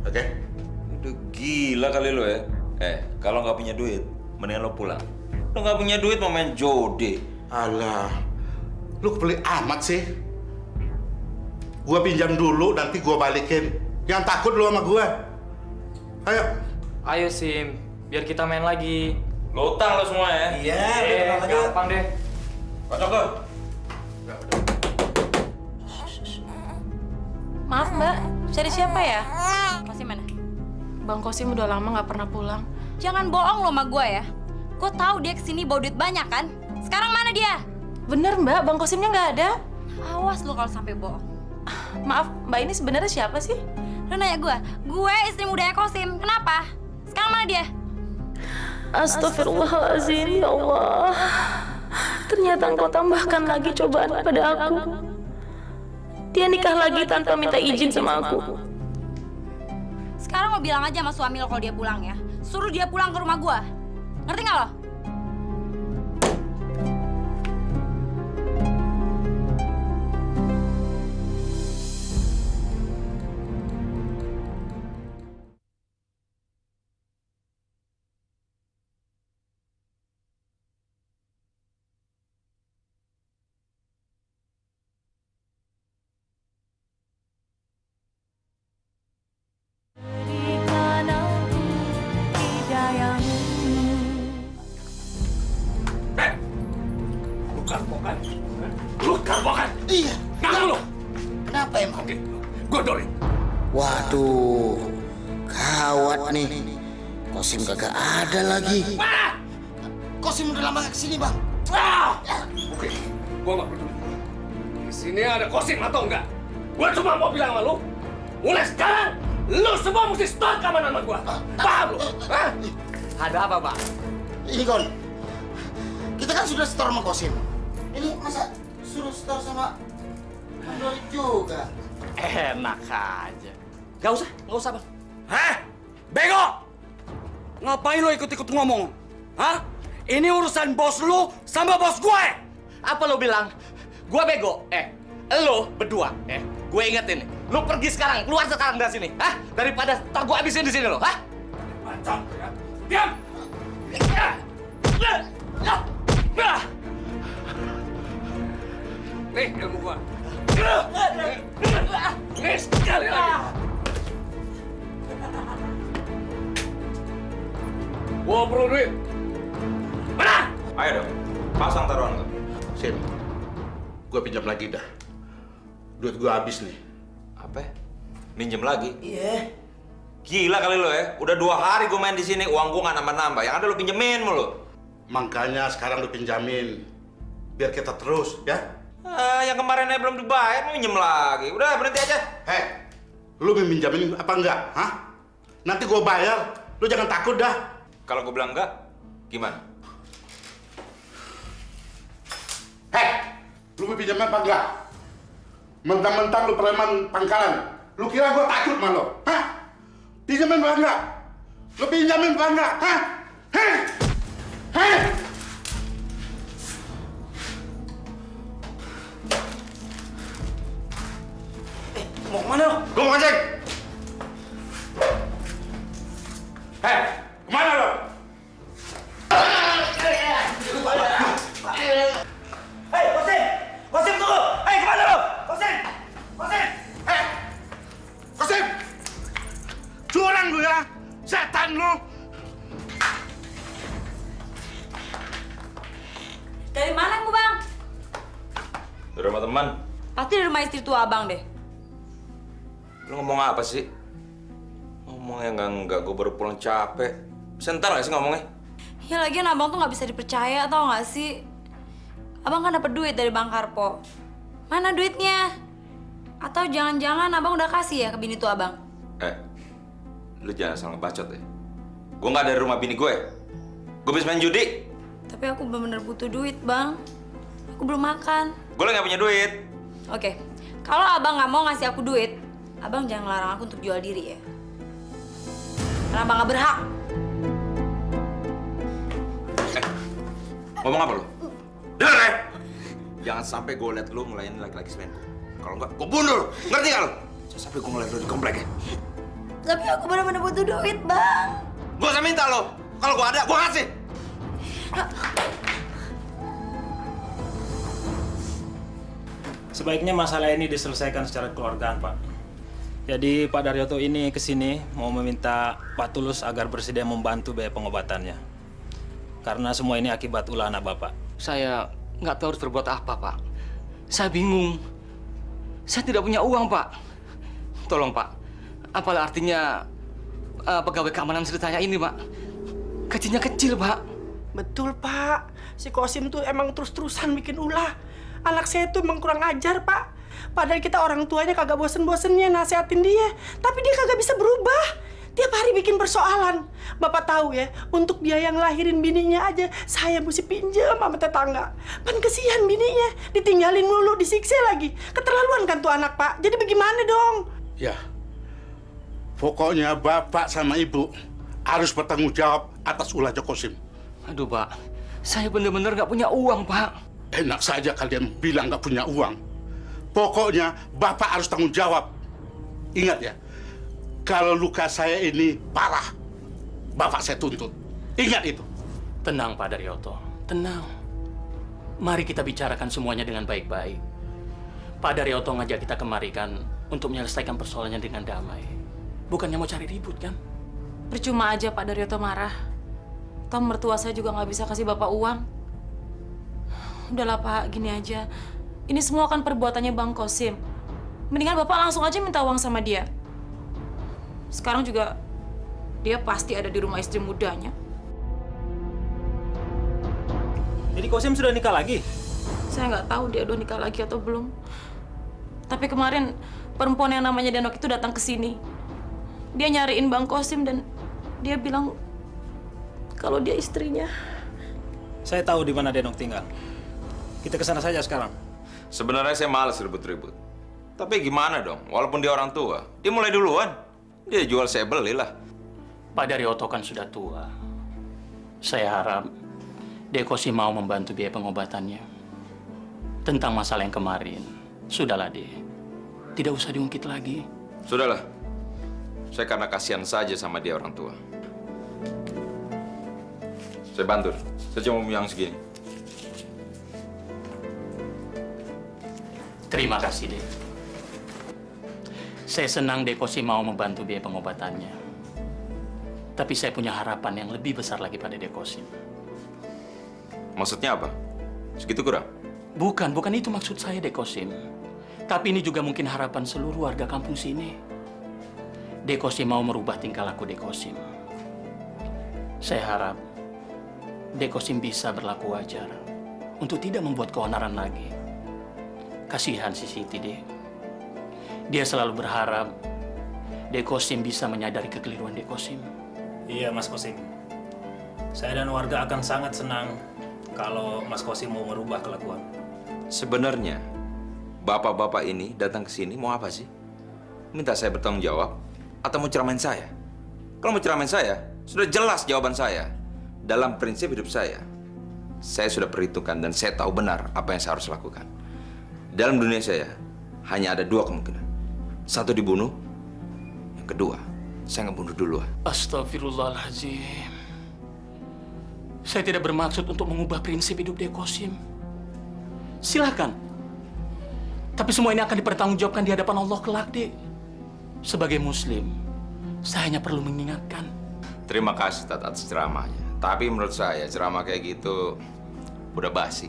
oke? Udah gila kali lo ya. Kalau nggak punya duit, mendingan lo pulang. Lo nggak punya duit mau main judi. Alah, lu kebeli amat sih. Gua pinjam dulu, nanti gua balikin. Yang takut lu sama gua. Ayo. Ayo Sim, biar kita main lagi. Lo utang lo semua ya. Iya, gampang deh. Kocok lo. Maaf Mbak, cari siapa ya? Kosim mana? Bang Kosim udah lama nggak pernah pulang. Jangan bohong lo sama gue ya. Gue tahu dia kesini bawa duit banyak kan? Sekarang mana dia? Bener Mbak, Bang Kosimnya nggak ada. Awas lo kalau sampai bohong. Maaf, Mbak ini sebenarnya siapa sih? Lo nanya gue istri mudanya Kosim. Kenapa? Sekarang mana dia? Astagfirullahaladzim, ya Allah. Ternyata engkau tambahkan lagi cobaan pada aku. Dia nikah lagi tanpa minta izin sama aku. Sekarang lo bilang aja sama suami lo kalau dia pulang ya. Suruh dia pulang ke rumah gue. Ngerti nggak lo? emang? Oke, gue Dorit. Waduh, gawat nih. Kosim kagak ada lagi. Kosim udah lama gak kesini, Bang. Oke, gue nggak peduli. Di sini ada Kosim atau enggak? Gue cuma mau bilang sama lu, mulai sekarang, lu semua mesti stop keamanan sama gue. Paham lu? Hah? Ada apa, Pak? Ini, Gon. Kita kan sudah setor sama Kosim. Ini masa suruh setor sama Bang Dorit juga? Enak aja. Gak usah, Bang. Hah? Bego! Ngapain lo ikut-ikut ngomong? Hah? Ini urusan bos lu sama bos gue! Apa lo bilang? Gua bego? Lo berdua. Gue ingetin nih. Lo pergi sekarang, keluar sekarang dari sini. Hah? Daripada ntar gue habisin di sini lo. Hah? Macam ya. Diam! Nih, ilmu gua. Nih, sekali lagi. Gua perlu duit. Mana? Ayo dong, pasang taruhan lo. Sim, gue pinjam lagi dah. Duit gue habis nih. Apa? Minjem lagi? Iya. Gila kali lo ya. Udah 2 hari gue main di sini, uang gue nggak nambah-nambah. Yang ada lo pinjemin mulu. Makanya sekarang lu pinjamin. Biar kita terus, ya? Yang kemarinnya belum dibayar, mau minjem lagi. Udah berhenti aja. Hei, lu minjamin apa enggak? Hah? Nanti gue bayar. Lu jangan takut dah. Kalau gue bilang enggak, gimana? Hei, lu mau pinjamin apa enggak? Mentang-mentang lu preman pangkalan. Lu kira gue takut sama lu? Hah? Pinjamin apa enggak? Lu pinjamin apa enggak? Hah? Hei! Hei! Mau kemana lo? Gue mau ngecek! Hei! Kemana lo? Hei, Kosim! Kosim, tunggu! Hei, kemana lo? Kosim! Kosim! Hei! Kosim! Curang lu ya! Setan lu! Dari mana kamu, Bang? Di rumah teman. Pasti dari rumah istri tua Abang deh. Lu ngomong apa sih? Ngomongnya enggak, gue baru pulang capek. Sebentar nggak sih ngomongnya? Ya lagian Abang tuh nggak bisa dipercaya, tau nggak sih? Abang kan dapat duit dari Bang Karpo. Mana duitnya? Atau jangan-jangan Abang udah kasih ya ke bini tua Abang? Lu jangan asal ngebacot ya. Gue nggak dari rumah bini gue. Gue bisa main judi. Tapi aku bener-bener butuh duit, Bang. Aku belum makan. Gue lagi nggak punya duit. Oke, kalau Abang nggak mau ngasih aku duit, Abang jangan larang aku untuk jual diri ya. Karena Abang nggak berhak. Ngomong apa lu? Dengar ya? Jangan sampai gue liat lu ngelayanin laki-laki semenku. Kalau enggak, gue bunuh lu. Ngerti gak lu? Jangan sampai gue ngeliat lu di komplek ya. Tapi aku bener-bener butuh duit, Bang. Gue usah minta lo. Kalau gue ada, gue kasih. Sebaiknya masalah ini diselesaikan secara kekeluargaan, Pak. Jadi Pak Daryoto ini kesini mau meminta Pak Tulus agar bersedia membantu biaya pengobatannya. Karena semua ini akibat ulah anak Bapak. Saya nggak tahu harus berbuat apa, Pak. Saya bingung. Saya tidak punya uang, Pak. Tolong, Pak. Apalah artinya pegawai keamanan ceritanya ini, Pak? Gajinya kecil, Pak. Betul, Pak. Si Kosim tuh emang terus-terusan bikin ulah. Anak saya tuh emang kurang ajar, Pak. Padahal kita orang tuanya kagak bosen-bosennya nasihatin dia. Tapi dia kagak bisa berubah. Tiap hari bikin persoalan. Bapak tahu ya, untuk biaya ngelahirin bininya aja, saya mesti pinjam sama tetangga. Pan kesian bininya, ditinggalin mulu, disiksa lagi. Keterlaluan kan tuh anak, Pak. Jadi bagaimana dong? Ya, pokoknya bapak sama ibu harus bertanggung jawab atas ulahnya Kosim. Aduh, Pak. Saya bener-bener nggak punya uang, Pak. Enak saja kalian bilang nggak punya uang. Pokoknya bapak harus tanggung jawab. Ingat ya, kalau luka saya ini parah, bapak saya tuntut. Ingat itu. Tenang, Pak Daryoto. Tenang. Mari kita bicarakan semuanya dengan baik-baik. Pak Daryoto ngajak kita kemari kan untuk menyelesaikan persoalannya dengan damai. Bukannya mau cari ribut, kan? Percuma aja Pak Daryoto marah. Toh mertua saya juga nggak bisa kasih Bapak uang. Udahlah Pak, gini aja. Ini semua kan perbuatannya Bang Kosim. Mendingan Bapak langsung aja minta uang sama dia. Sekarang juga dia pasti ada di rumah istri mudanya. Jadi Kosim sudah nikah lagi? Saya nggak tahu dia udah nikah lagi atau belum. Tapi kemarin perempuan yang namanya Denok itu datang ke sini. Dia nyariin Bang Kosim dan dia bilang kalau dia istrinya. Saya tahu di mana Denok tinggal. Kita ke sana saja sekarang. Sebenarnya saya malas ribut-ribut. Tapi gimana dong? Walaupun dia orang tua, dia mulai duluan. Dia jual, saya belilah. Pak Daryoto kan sudah tua. Saya harap Dekosim mau membantu biaya pengobatannya. Tentang masalah yang kemarin, sudahlah Dek. Tidak usah diungkit lagi. Sudahlah. Saya karena kasihan saja sama dia orang tua. Saya bantu. Saya cuma mau yang segini. Terima kasih, Dek. Saya senang Dekosim mau membantu biaya pengobatannya. Tapi saya punya harapan yang lebih besar lagi pada Dekosim. Maksudnya apa? Segitu kurang? Bukan itu maksud saya, Dekosim. Tapi ini juga mungkin harapan seluruh warga kampung sini. Dekosim mau merubah tingkah laku Dekosim. Saya harap Dekosim bisa berlaku wajar untuk tidak membuat keonaran lagi. Kasihan si Siti, Dek. Dia selalu berharap Dekosim bisa menyadari kekeliruan Dekosim. Iya, Mas Kosim. Saya dan warga akan sangat senang kalau Mas Kosim mau merubah kelakuan. Sebenarnya, bapak-bapak ini datang ke sini mau apa sih? Minta saya bertanggung jawab atau mau ceramain saya? Kalau mau ceramain saya, sudah jelas jawaban saya. Dalam prinsip hidup saya sudah perhitungkan dan saya tahu benar apa yang saya harus lakukan. Dalam dunia saya, hanya ada dua kemungkinan. Satu dibunuh, yang kedua, saya ngebunuh duluan. Astagfirullahaladzim. Saya tidak bermaksud untuk mengubah prinsip hidup Dekosim. Silakan. Tapi semua ini akan dipertanggungjawabkan di hadapan Allah kelak, Dek. Sebagai Muslim, saya hanya perlu mengingatkan. Terima kasih Tat atas ceramahnya. Tapi menurut saya ceramah kayak gitu udah basi.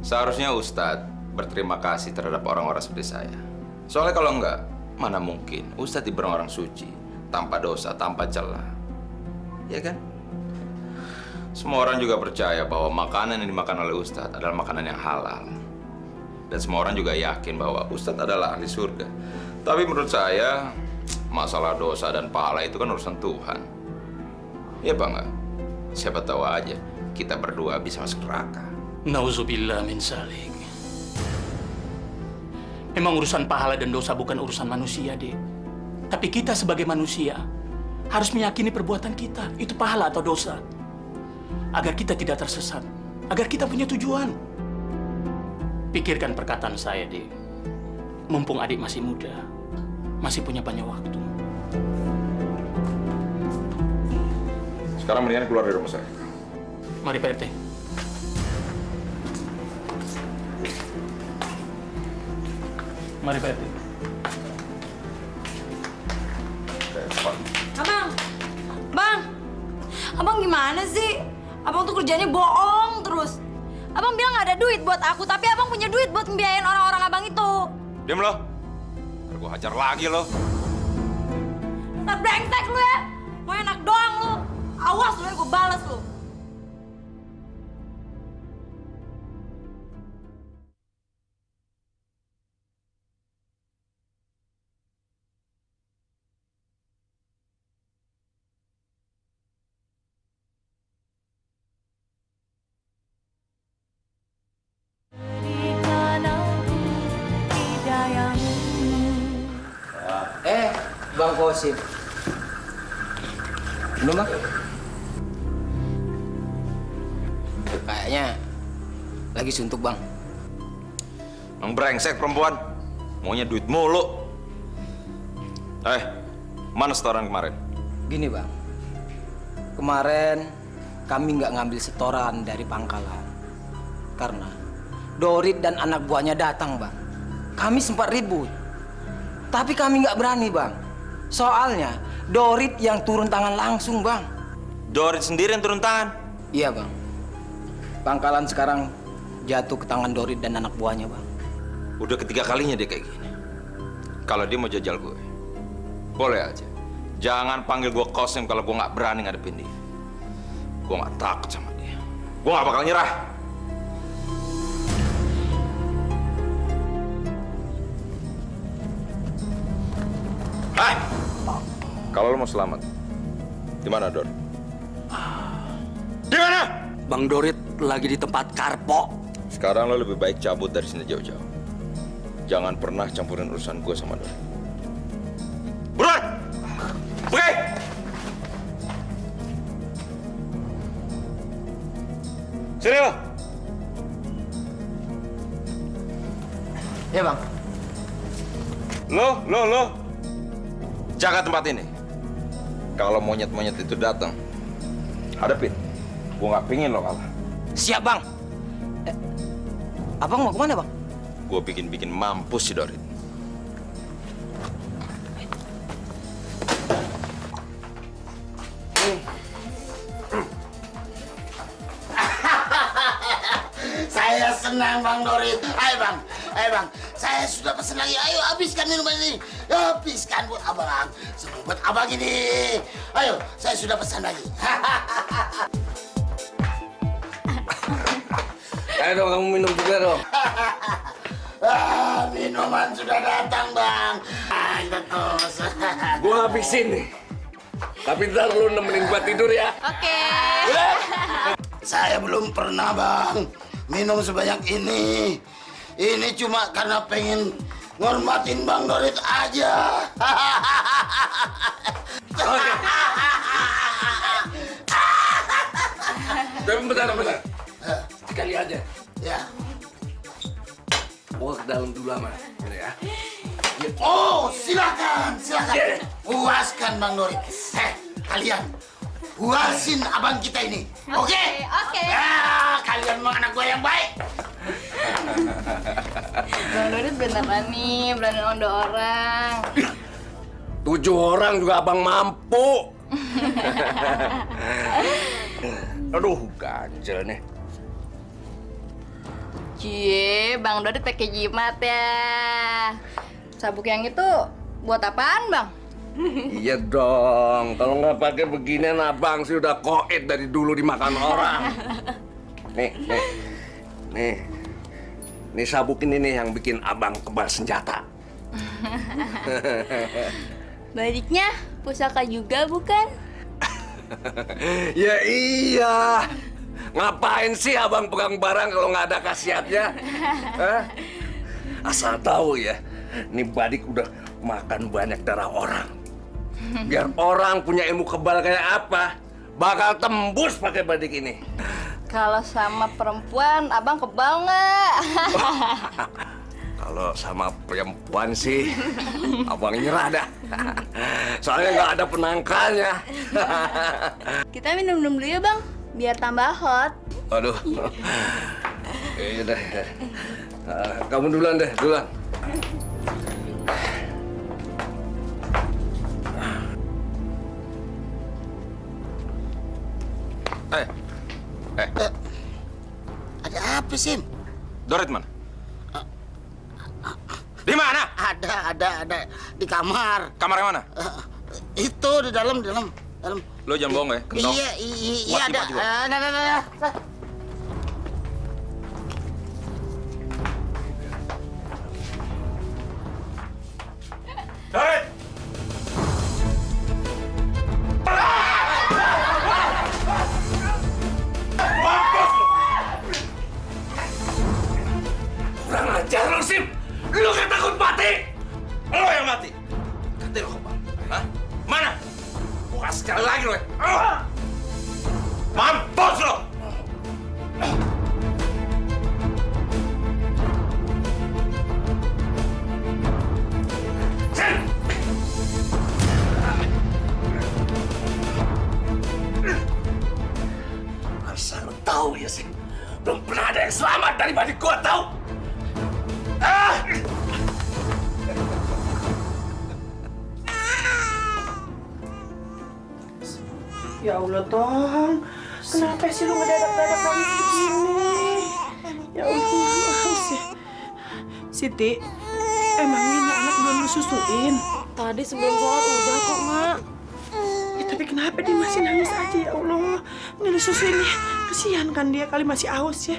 Seharusnya Ustadz berterima kasih terhadap orang-orang seperti saya. Soalnya kalau enggak, mana mungkin Ustadz diberi orang suci, tanpa dosa, tanpa celah. Ya kan? Semua orang juga percaya bahwa makanan yang dimakan oleh Ustadz adalah makanan yang halal. Dan semua orang juga yakin bahwa Ustadz adalah ahli surga. Tapi menurut saya, masalah dosa dan pahala itu kan urusan Tuhan. Iya Bang? Siapa tahu aja kita berdua bisa masuk neraka. Nauzubillah min zalik. Memang urusan pahala dan dosa bukan urusan manusia, Dek. Tapi kita sebagai manusia harus meyakini perbuatan kita itu pahala atau dosa. Agar kita tidak tersesat, agar kita punya tujuan. Pikirkan perkataan saya, Dek. Mumpung adik masih muda, masih punya banyak waktu. Sekarang mendingan keluar dari rumah saya. Mari Pak RT. Mari Pak RT. Abang gimana sih? Abang tuh kerjanya bohong terus. Abang bilang nggak ada duit buat aku, tapi abang punya duit buat membiayain orang-orang abang itu. Diam lo. Ntar gua hajar lagi lo. Ntar brengsek lu ya. Mau enak doang lu. Awas lu ya, gue balas lu. Bang Kosim. Belum, Bang? Kayaknya lagi suntuk, Bang. Emang brengsek perempuan. Maunya duit mulu. Mana setoran kemarin? Gini, Bang. Kemarin kami nggak ngambil setoran dari pangkalan. Karena Dorit dan anak buahnya datang, Bang. Kami sempat ribut. Tapi kami nggak berani, Bang. Soalnya Dorit yang turun tangan langsung, Bang. Dorit sendiri yang turun tangan? Iya, Bang. Pangkalan sekarang jatuh ke tangan Dorit dan anak buahnya, Bang. Udah ketiga kalinya dia kayak gini. Kalau dia mau jajal gue, boleh aja. Jangan panggil gue Kosim kalau gue nggak berani ngadepin dia. Gue nggak takut sama dia. Gue nggak bakal nyerah. Kalau lo mau selamat, di mana Dor? Di mana? Bang Dorit lagi di tempat Karpo. Sekarang lo lebih baik cabut dari sini jauh-jauh. Jangan pernah campurin urusan gue sama Dor. Buruan! Pergi! Sini lo! Ya bang. Lo! Jaga tempat ini. Kalau monyet-monyet itu datang, hadapin. Gue nggak pingin lo kalah. Siap bang. Abang mau kemana bang? Gue bikin mampus si Dorit. Saya senang Bang Dorit. Ayo bang. Saya sudah pesan lagi. Ayo habiskan minuman ini. Habiskan buat abang. Semua buat abang ini. Ayo, saya sudah pesan lagi. Ayo dong, kamu minum juga dong. Minuman sudah datang bang. Kita terus. Gua habisin nih. Tapi ntar lu nemenin gua tidur ya. Oke. Saya belum pernah bang minum sebanyak ini. Ini cuma karena pengen ngormatin Bang Dorit aja. Oke. Bentar. Sekali aja. Ya. Gua ke dalam dulu ama. Ini ya. Oh, silakan. Puaskan Bang Dorit. Kalian puasin abang kita ini. Oke? Ya, kalian mau anak gue yang baik. Bang Dorit beneran nih, berani nonton orang. 7 orang juga abang mampu. Aduh, ganjel nih. Cie, Bang Dorit pakai jimat ya. Sabuk yang itu buat apaan, Bang? Iya dong, kalau nggak pakai beginian abang sih udah koit dari dulu dimakan orang. Nih sabuk ini nih yang bikin abang kebal senjata. Baliknya pusaka juga bukan? Ya iya, ngapain sih abang pegang barang kalau nggak ada khasiatnya? Hah? Asal tahu ya, nih Badik udah makan banyak darah orang. Biar orang punya ilmu kebal kayak apa, bakal tembus pakai Badik ini. Kalau sama perempuan, abang kebal nggak? Kalau sama perempuan sih, abang nyerah dah. Soalnya nggak ada penangkalnya. Kita minum dulu ya, Bang, biar tambah hot. Aduh. Iya dah. Kamu duluan deh, duluan. Ada apa, Sim? Dorit mana? Di mana? Ada di kamar. Kamar yang mana? Itu di dalam. Lo jangan bohong ya, Kentong. Iya ada. Nah. Dorit! Kurang ajar lu, Sim! Lu kan takut mati! Lo yang mati! Kata lo kebal. Hah? Mana? Buka sekali lagi lo ya. Mampus lo! Sim! Asal lu tahu ya, Sim. Belum pernah ada yang selamat dari Badik gua, tahu? Ya Allah, Tong. Kenapa sih lu ngedadak-dadak nangis begini? Ya Allah, Siti. Emang ini anak belum disusuin? Tadi sebelum sholat udah kok, Mak. Ya, tapi kenapa dia masih nangis aja ya Allah? Ini disusuin nih. Kesian kan dia kali masih haus ya.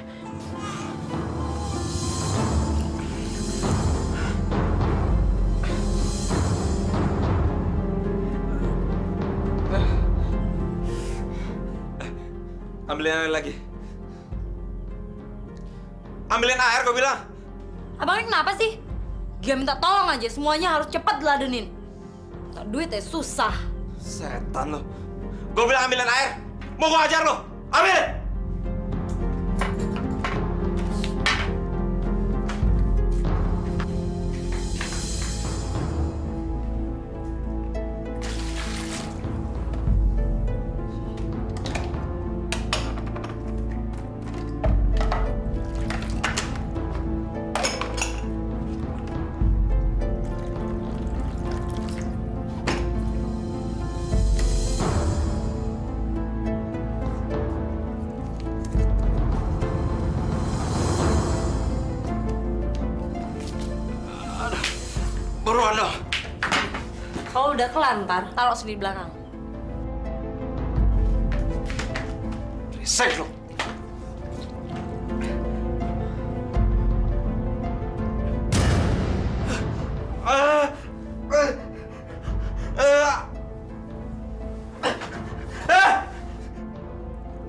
Ambilin air lagi. Ambilin air, gue bilang. Abang ini kenapa sih? Dia minta tolong aja, semuanya harus cepat diladenin. Tak duit ya susah. Setan lo. Gue bilang ambilin air. Mau gue ajar lo. Ambil! Buruan lo. Kalau udah kelantar, taruh sini di belakang. Resek lo.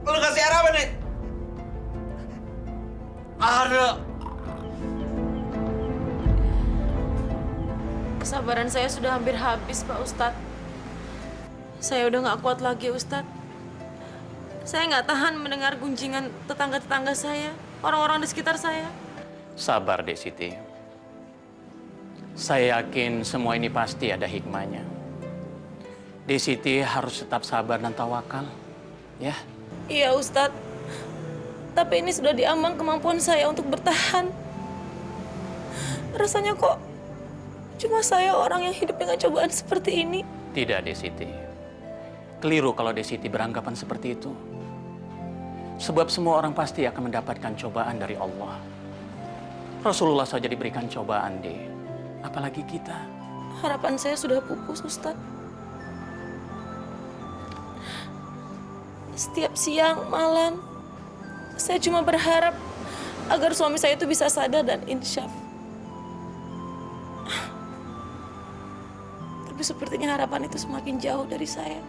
Lu kasih air apa nih? Ada. Kesabaran saya sudah hampir habis, Pak Ustadz. Saya udah nggak kuat lagi, Ustadz. Saya nggak tahan mendengar gunjingan tetangga-tetangga saya, orang-orang di sekitar saya. Sabar, Dek Siti. Saya yakin semua ini pasti ada hikmahnya. Dek Siti harus tetap sabar dan tawakal, ya. Iya, Ustadz. Tapi ini sudah diambang kemampuan saya untuk bertahan. Rasanya kok cuma saya orang yang hidup dengan cobaan seperti ini. Tidak, Dek Siti. Keliru kalau Dek Siti beranggapan seperti itu. Sebab semua orang pasti akan mendapatkan cobaan dari Allah. Rasulullah saja diberikan cobaan, Dek. Apalagi kita. Harapan saya sudah pupus, Ustadz. Setiap siang, malam, saya cuma berharap agar suami saya itu bisa sadar dan insyaf. Tapi sepertinya harapan itu semakin jauh dari saya.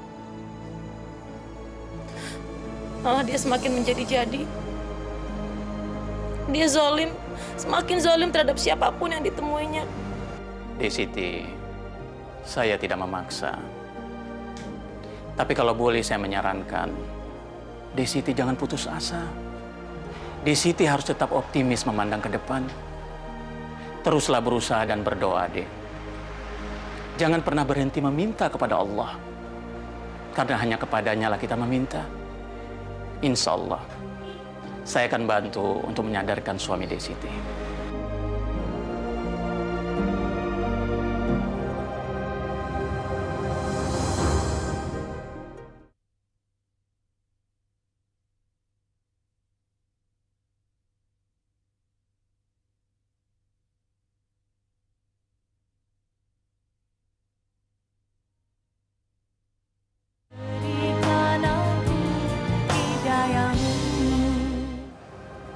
Malah dia semakin menjadi-jadi. Dia zolim, semakin zolim terhadap siapapun yang ditemuinya. Dek Siti, saya tidak memaksa. Tapi kalau boleh saya menyarankan, Dek Siti jangan putus asa. Dek Siti harus tetap optimis memandang ke depan. Teruslah berusaha dan berdoa, Dek. Jangan pernah berhenti meminta kepada Allah. Karena hanya kepadanya lah kita meminta. Insya Allah, saya akan bantu untuk menyadarkan suami Dek Siti.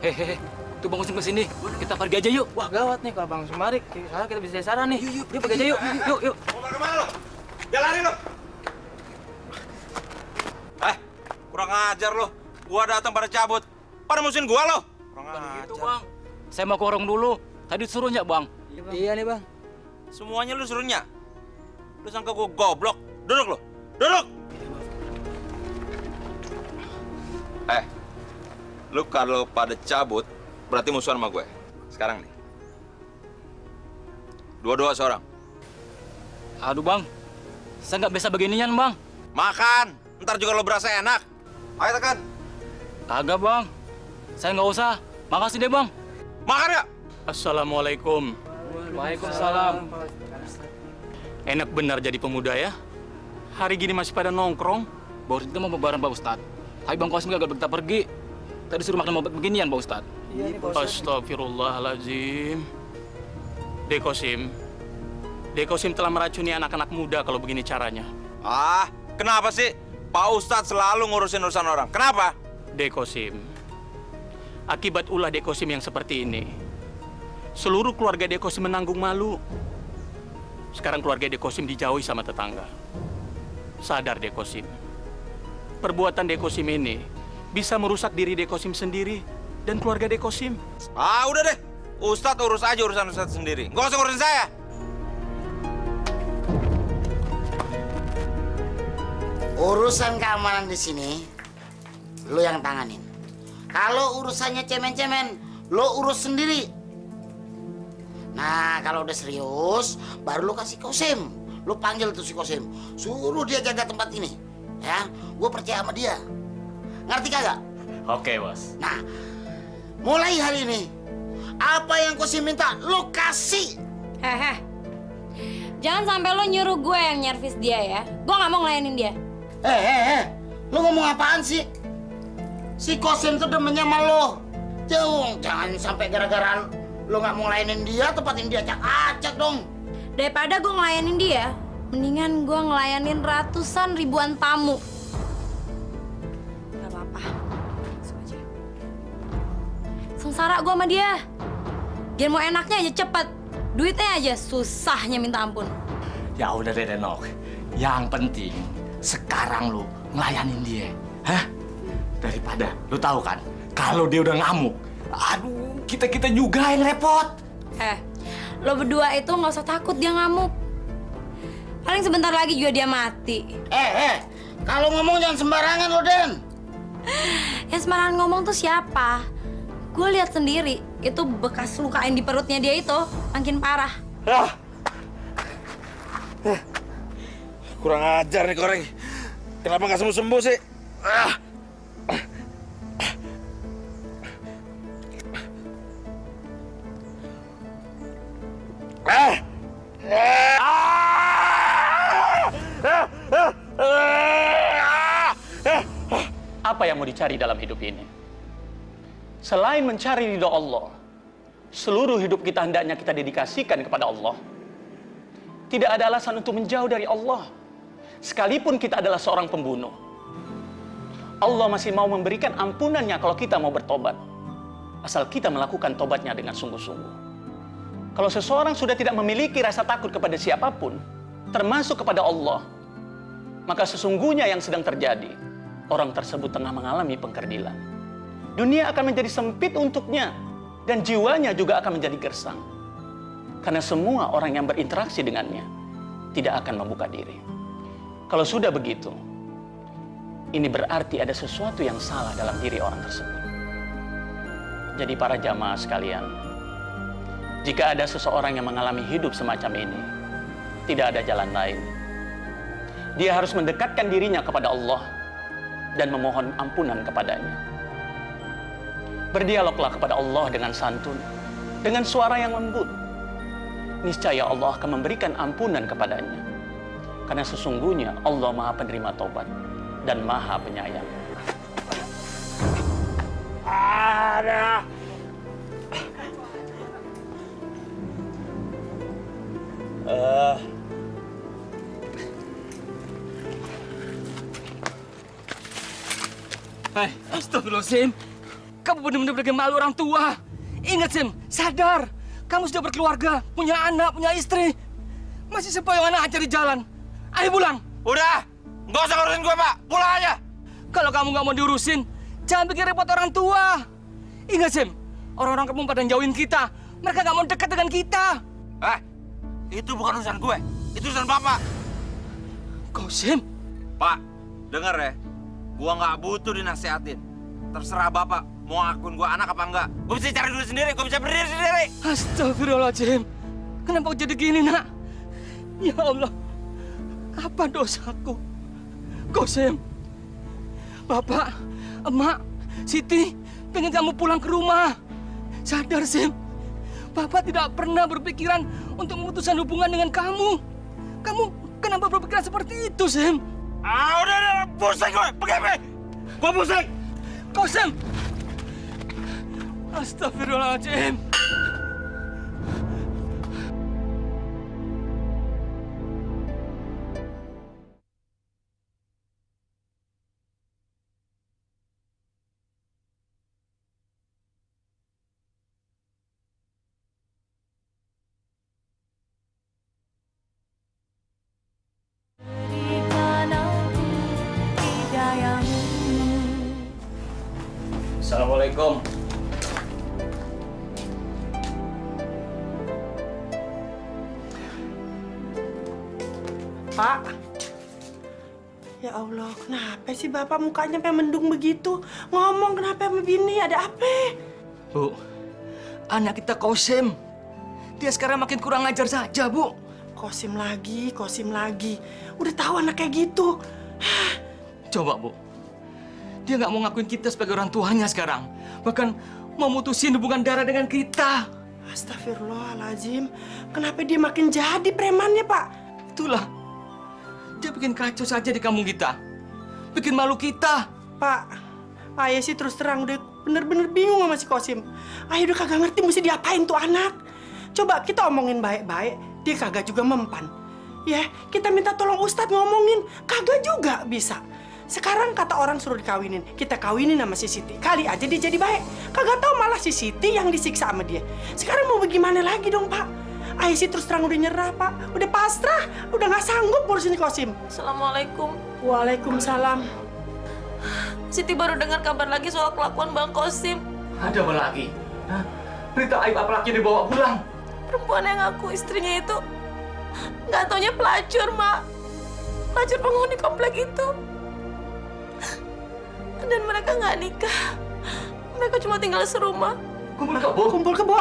Hehehe, tuh Bang Usim kesini. Kita pergi aja yuk. Wah gawat nih kalau Bang Sumarik. Sekarang kita bisa saran nih. Yuk, pergi aja yuk. Yuk. Mau kemana lo? Jangan lari lo. Kurang ajar lo. Gua datang pada cabut. Pada musuhin gua lo. Kurang ajar. Gitu, Bang. Saya mau ke warung dulu. Tadi suruhnya, Bang. Iya nih, Bang. Semuanya lu suruhnya. Lu sangka gua goblok. Duduk lo. Duduk. Lu kalau pada cabut, berarti musuhan sama gue. Sekarang nih. Dua-dua seorang. Aduh, Bang. Saya nggak bisa beginian, Bang. Makan. Ntar juga lo berasa enak. Ayo tekan. Kagak, Bang. Saya nggak usah. Makasih deh, Bang. Makan ya? Assalamualaikum. Waalaikumsalam. Enak benar jadi pemuda ya. Hari gini masih pada nongkrong. Baru kita mau lebaran, Pak Ustadz. Tapi Bang Kosim gak kita pergi. Tadi suruh makan obat beginian, Pak Ustadz. Astagfirullahaladzim. Dek Kosim, Dekosim telah meracuni anak-anak muda kalau begini caranya. Ah, kenapa sih Pak Ustadz selalu ngurusin urusan orang? Kenapa? Dekosim, akibat ulah Dekosim yang seperti ini, seluruh keluarga Dekosim menanggung malu. Sekarang keluarga Dekosim dijauhi sama tetangga. Sadar Dekosim, perbuatan Dekosim ini bisa merusak diri Dekosim sendiri dan keluarga Dekosim. Ah, udah deh. Ustadz urus aja urusan Ustadz sendiri. Nggak usah ngurusin saya. Urusan keamanan di sini, lo yang tanganin. Kalau urusannya cemen-cemen, lo urus sendiri. Nah, kalau udah serius, baru lo kasih Kosim. Lo panggil tuh si Kosim, suruh dia jaga tempat ini. Ya, gue percaya sama dia. Ngerti kagak? Oke, Bos. Nah, mulai hari ini, apa yang Kosim minta, lo kasih. Hehe. Jangan sampai lo nyuruh gue yang nyervis dia ya. Gue nggak mau ngelayanin dia. Lo ngomong apaan sih? Si Kosim tuh demennya sama lo. Jangan sampai gara-gara lo nggak mau ngelayanin dia, tempatin dia acak-acak dong. Daripada gue ngelayanin dia, mendingan gue ngelayanin ratusan ribuan tamu. Gak apa-apa. Langsung aja. Sengsara gue sama dia. Dia mau enaknya aja cepet. Duitnya aja susahnya minta ampun. Ya udah deh Denok. Yang penting sekarang lu ngelayanin dia. Hah? Daripada lu tahu kan, kalau dia udah ngamuk, aduh, kita juga yang repot. Lo berdua itu nggak usah takut dia ngamuk. Paling sebentar lagi juga dia mati. Kalau ngomong jangan sembarangan lo, Den. Yang sembarangan ngomong tuh siapa? Gue lihat sendiri, itu bekas luka yang di perutnya dia itu makin parah. Kurang ajar nih Koreng. Kenapa nggak sembuh-sembuh sih? Apa yang mau dicari dalam hidup ini? Selain mencari ridho Allah, seluruh hidup kita hendaknya kita dedikasikan kepada Allah. Tidak ada alasan untuk menjauh dari Allah. Sekalipun kita adalah seorang pembunuh, Allah masih mau memberikan ampunannya kalau kita mau bertobat. Asal kita melakukan tobatnya dengan sungguh-sungguh. Kalau seseorang sudah tidak memiliki rasa takut kepada siapapun, termasuk kepada Allah, maka sesungguhnya yang sedang terjadi, orang tersebut tengah mengalami pengkerdilan. Dunia akan menjadi sempit untuknya, dan jiwanya juga akan menjadi gersang. Karena semua orang yang berinteraksi dengannya tidak akan membuka diri. Kalau sudah begitu, ini berarti ada sesuatu yang salah dalam diri orang tersebut. Jadi para jamaah sekalian, jika ada seseorang yang mengalami hidup semacam ini, tidak ada jalan lain. Dia harus mendekatkan dirinya kepada Allah dan memohon ampunan kepadanya. Berdialoglah kepada Allah dengan santun, dengan suara yang lembut. Niscaya Allah akan memberikan ampunan kepadanya. Karena sesungguhnya Allah Maha Penerima Tobat dan Maha Penyayang. Ada. Astagfirullahaladzim. Kamu benar-benar bikin malu orang tua. Ingat, Sim, sadar. Kamu sudah berkeluarga, punya anak, punya istri. Masih sepoyongan aja di jalan. Ayo pulang. Udah, nggak usah ngurusin gue, Pak. Pulang aja. Kalau kamu nggak mau diurusin, jangan bikin repot orang tua. Ingat, Sim, orang-orang kamu pada jauhin kita. Mereka nggak mau dekat dengan kita. Itu bukan urusan gue. Itu urusan Bapak. Kau, Sim? Pak, denger ya. Gua nggak butuh dinasehatin. Terserah Bapak mau ngakuin gua anak apa enggak. Gua bisa cari dulu sendiri, gua bisa berdiri sendiri. Astagfirullahaladzim. Kenapa kau jadi gini, Nak? Ya Allah, apa dosaku? Kosim, Bapak, Emak, Siti, pengen kamu pulang ke rumah. Sadar, Sim. Bapak tidak pernah berpikiran untuk memutuskan hubungan dengan kamu. Kamu kenapa berpikiran seperti itu, Sim? Udah, pusing gue, pergi. Gue pusing. Kosim! Astagfirullahaladzim. Assalamualaikum. Pak. Ya Allah, kenapa sih Bapak mukanya sampai mendung begitu? Ngomong kenapa sama bini, ada apa? Bu, anak kita Kosim. Dia sekarang makin kurang ajar saja, Bu. Kosim lagi, Kosim lagi. Udah tahu anak kayak gitu. Coba, Bu. Dia nggak mau ngakuin kita sebagai orang tuanya sekarang. Bahkan mau mutusin hubungan darah dengan kita. Astagfirullahaladzim. Kenapa dia makin jadi premannya, Pak? Itulah. Dia bikin kacau saja di kampung kita. Bikin malu kita. Pak, ayah sih terus terang udah bener-bener bingung sama si Kosim. Ayah udah kagak ngerti mesti diapain tuh anak. Coba kita omongin baik-baik, dia kagak juga mempan. Ya, kita minta tolong Ustadz ngomongin, kagak juga bisa. Sekarang kata orang suruh dikawinin, kita kawinin sama si Siti. Kali aja dia jadi baik. Kagak tahu malah si Siti yang disiksa sama dia. Sekarang mau bagaimana lagi dong, Pak? Ayah sih terus terang udah nyerah, Pak. Udah pasrah, udah nggak sanggup ngurusin Kosim. Assalamualaikum. Waalaikumsalam. Siti baru dengar kabar lagi soal kelakuan Bang Kosim. Ada apa lagi? Hah? Berita aib apa lagi dibawa pulang? Perempuan yang ngaku istrinya itu nggak taunya pelacur, Mak. Pelacur penghuni komplek itu. Dan mereka nggak nikah. Mereka cuma tinggal serumah. Kumpul kebo. Kumpul kebo.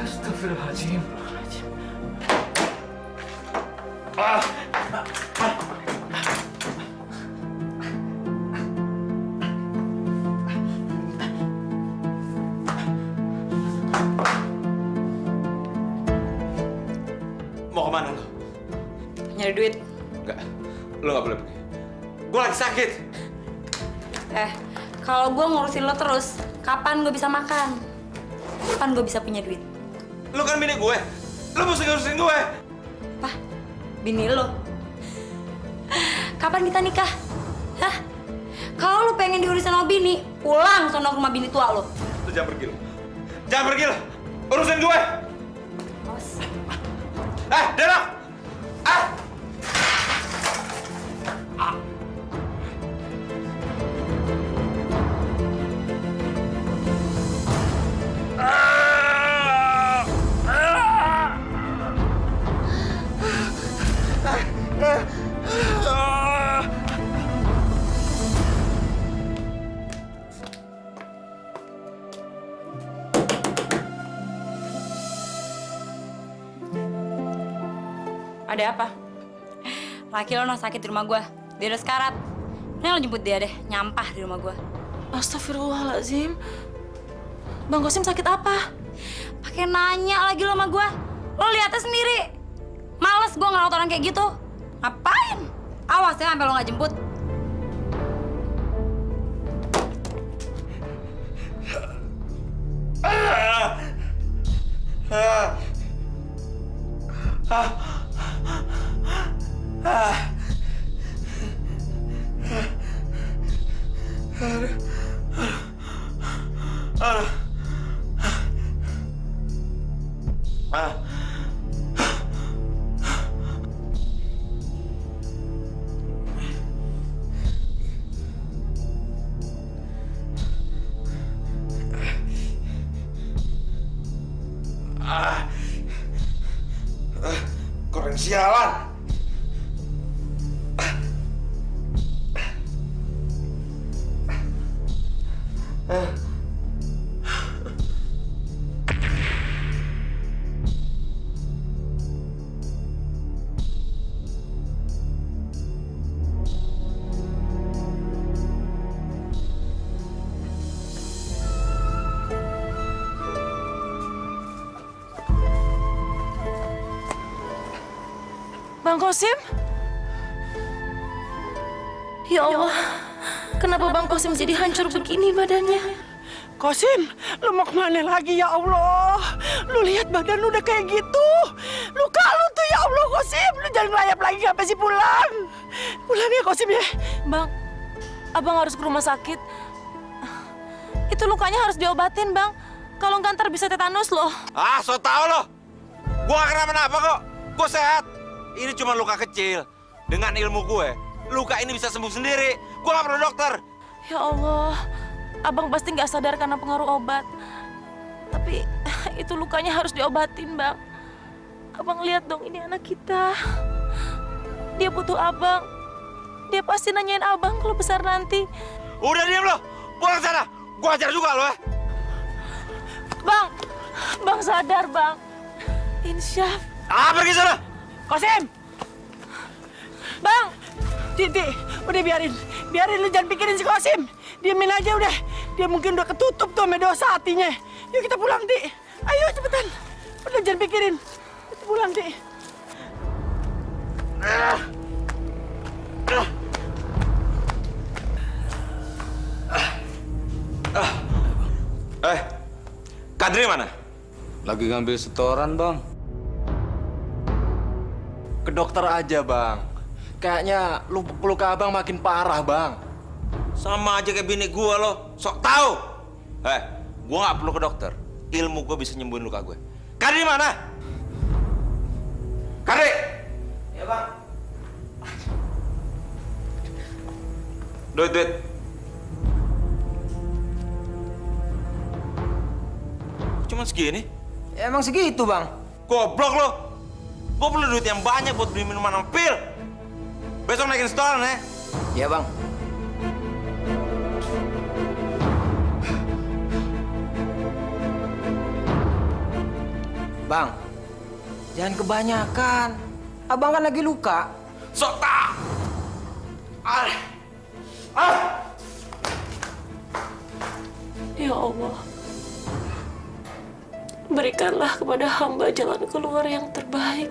Astagfirullahaladzim. Mau kemana lo? Nyari duit. Enggak, lo nggak boleh pergi. Gue lagi sakit. Kalau gue ngurusin lo terus, kapan gue bisa makan? Kapan gue bisa punya duit? Lo kan bini gue. Lo mesti ngurusin gue. Apa? Bini lo? Kapan kita nikah? Hah? Kalau lo pengen diurusin sama bini, pulang sono ke rumah bini tua lo. Lo jangan pergi lo. Jangan pergi lo. Urusin gue. Awas. Denok! Ada apa? Laki lo sakit di rumah gue. Dia udah sekarat. Ini lo jemput dia deh, nyampah di rumah gue. Astagfirullahaladzim. Bang Kosim sakit apa? Pakai nanya lagi lo sama gue. Lo lihatnya sendiri. Males gue ngerawat orang kayak gitu. Ngapain? Awas ya sampai lo nggak jemput. Koreng sialan. Bang Kosim? Ya Allah, kenapa Bang Kosim jadi hancur begini badannya? Kosim, lu mau kemana lagi ya Allah? Lu lihat badan lu udah kayak gitu. Luka lu tuh ya Allah Kosim. Lu jangan ngelayap lagi sampai sih pulang. Pulang ya Kosim ya. Bang, abang harus ke rumah sakit. Itu lukanya harus diobatin, Bang. Kalau nggak ntar bisa tetanus loh. So tau lo. Gue gak kenapa-napa kok. Gue sehat. Ini cuma luka kecil. Dengan ilmu gue, luka ini bisa sembuh sendiri. Gue gak perlu dokter. Ya Allah, abang pasti nggak sadar karena pengaruh obat. Tapi itu lukanya harus diobatin, Bang. Abang lihat dong, ini anak kita. Dia butuh abang. Dia pasti nanyain abang kalau besar nanti. Udah diam lo, pulang sana. Gua ajar juga lo ya. Bang, Bang sadar, Bang. Insyaf. Pergi sana. Kosim! Bang! Titi, udah biarin lu jangan pikirin si Kosim. Diamin aja udah. Dia mungkin udah ketutup tuh sama dosa hatinya. Yuk kita pulang, Ti. Ayo cepetan. Udah jangan pikirin. Kita pulang, Ti. Kadri mana? Lagi ngambil setoran, Bang. Ke dokter aja, Bang. Kayaknya luka abang makin parah, Bang. Sama aja kayak bini gua lo, sok tahu. Gua nggak perlu ke dokter. Ilmu gua bisa nyembuhin luka gue. Kadri mana? Kadri! Ya, Bang. Duit. Cuma segini? Ya, emang segitu, Bang. Goblok lo. Gua perlu duit yang banyak buat beli minuman sama pil. Besok naikin setoran ya. Iya, Bang. Bang, jangan kebanyakan. Abang kan lagi luka. Sok tak. Ya Allah, berikanlah kepada hamba jalan keluar yang terbaik.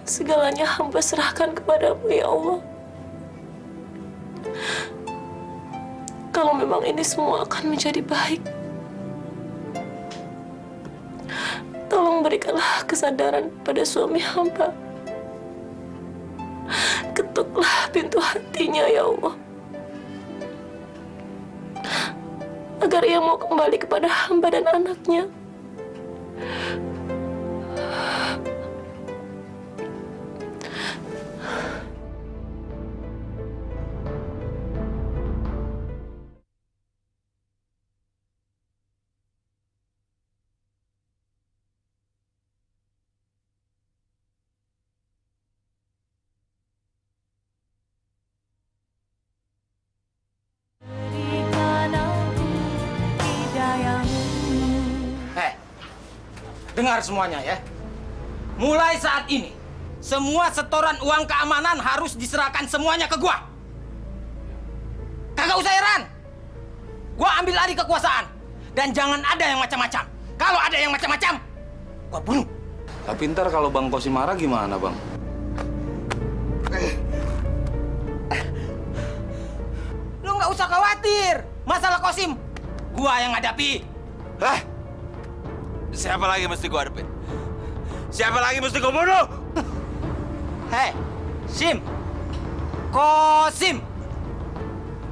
Segalanya hamba serahkan kepadamu, ya Allah. Kalau memang ini semua akan menjadi baik, tolong berikanlah kesadaran pada suami hamba. Ketuklah pintu hatinya, ya Allah, agar ia mau kembali kepada hamba dan anaknya. Dengar semuanya ya. Mulai saat ini, semua setoran uang keamanan harus diserahkan semuanya ke gua. Kagak usah heran. Gua ambil alih kekuasaan. Dan jangan ada yang macam-macam. Kalau ada yang macam-macam, gua bunuh. Tapi ntar kalau Bang Kosim marah gimana, Bang? Lu nggak usah khawatir. Masalah Kosim, gua yang hadapi. Siapa lagi mesti gua hadapin? Siapa lagi mesti gua bunuh? Hei, Sim. Kosim.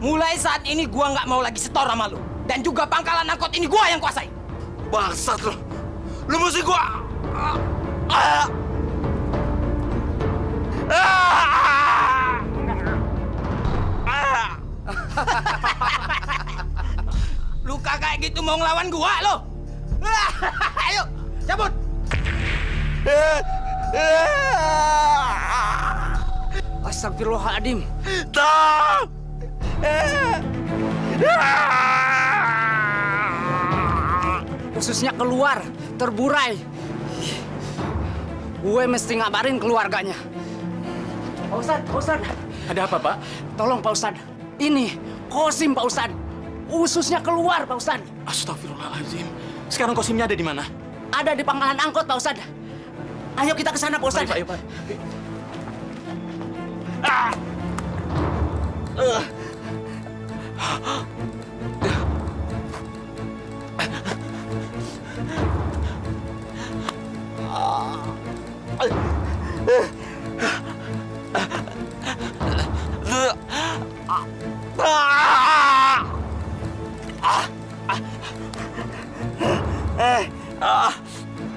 Mulai saat ini gua nggak mau lagi setor sama lu. Dan juga pangkalan angkot ini gua yang kuasai. Bangsat lu. Lu mesti gua... Lu kagak gitu mau ngelawan gua lo. Ayo, cabut. Astagfirullahaladzim. Stop! Ususnya keluar, terburai. Gue mesti ngabarin keluarganya. Pak Ustadz. Ada apa, Pak? Tolong Pak Ustadz. Ini Kosim, Pak Ustadz. Ususnya keluar, Pak Ustadz. Astagfirullahaladzim. Sekarang Kosimnya ada di mana? Ada di pangkalan angkot, Pak Ustadz. Ayo kita ke sana, Pak Ustadz. Ayo, Pak.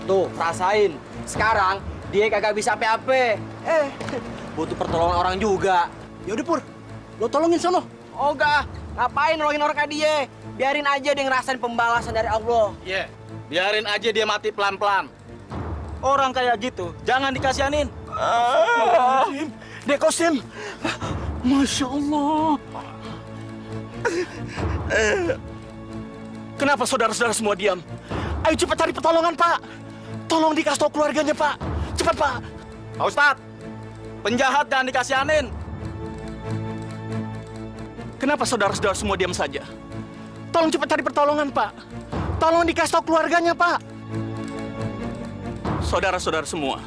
Tuh, rasain. Sekarang dia kagak bisa apa-apa. Butuh pertolongan orang juga. Yaudah Pur, lo tolongin sono. Oh enggak, ngapain nolongin orang kayak dia? Biarin aja dia ngerasain pembalasan dari Allah. Iya, biarin aja dia mati pelan-pelan. Orang kayak gitu, jangan dikasihanin. Dek Kosim, Masya Allah. Kenapa saudara-saudara semua diam? Ayo cepat cari pertolongan, Pak. Tolong dikasih tahu keluarganya, Pak. Cepat, Pak. Pak Ustadz, penjahat jangan dikasihanin. Kenapa saudara-saudara semua diam saja? Tolong cepat cari pertolongan, Pak. Tolong dikasih tahu keluarganya, Pak. Saudara-saudara semua,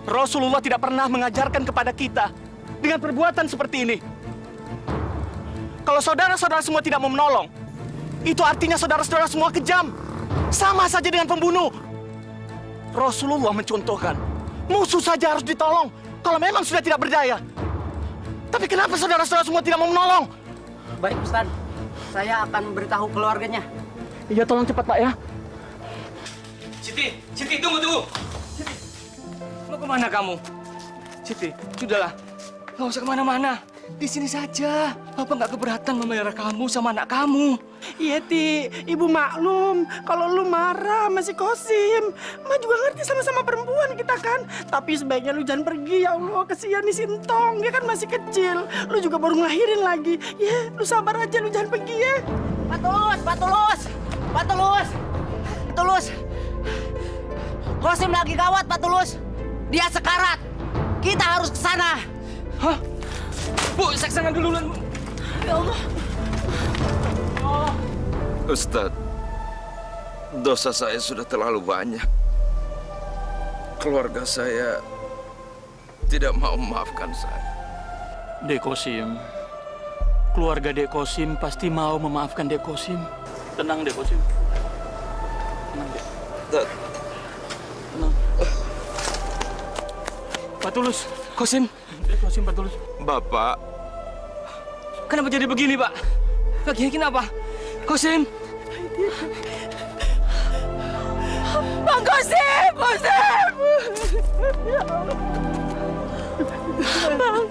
Rasulullah tidak pernah mengajarkan kepada kita dengan perbuatan seperti ini. Kalau saudara-saudara semua tidak mau menolong, itu artinya saudara-saudara semua kejam. Sama saja dengan pembunuh. Rasulullah mencontohkan, musuh saja harus ditolong kalau memang sudah tidak berdaya. Tapi kenapa saudara-saudara semua tidak mau menolong? Baik Ustaz, saya akan beritahu keluarganya. Iya, tolong cepat Pak ya. Siti, tunggu. Siti, mau kemana kamu? Siti, sudahlah, nggak usah kemana-mana. Di sini saja. Bapak nggak keberatan memelihara kamu sama anak kamu. Iya, Ti. Ibu maklum kalau lu marah sama si Kosim. Ma juga ngerti sama-sama perempuan kita kan. Tapi sebaiknya lu jangan pergi, ya Allah. Kesian nih Sintong, dia kan masih kecil. Lu juga baru ngelahirin lagi. Ya, lu sabar aja, lu jangan pergi ya. Pak Tulus. Kosim lagi gawat, Pak Tulus. Dia sekarat. Kita harus ke sana. Hah? Bu, seksangan dulu, Bu. Ya Allah. Ustadz, dosa saya sudah terlalu banyak. Keluarga saya tidak mau memaafkan saya. Dek Kosim, keluarga Dek Kosim pasti mau memaafkan Dek Kosim. Tenang Dek Kosim. Tenang Dek. Tenang. Pak Tulus, Kosim. Dek Kosim, Pak Tulus. Bapak. Kenapa jadi begini, Pak? Begini kenapa? Kosim. Bang Kosim! Ya Allah. Bang.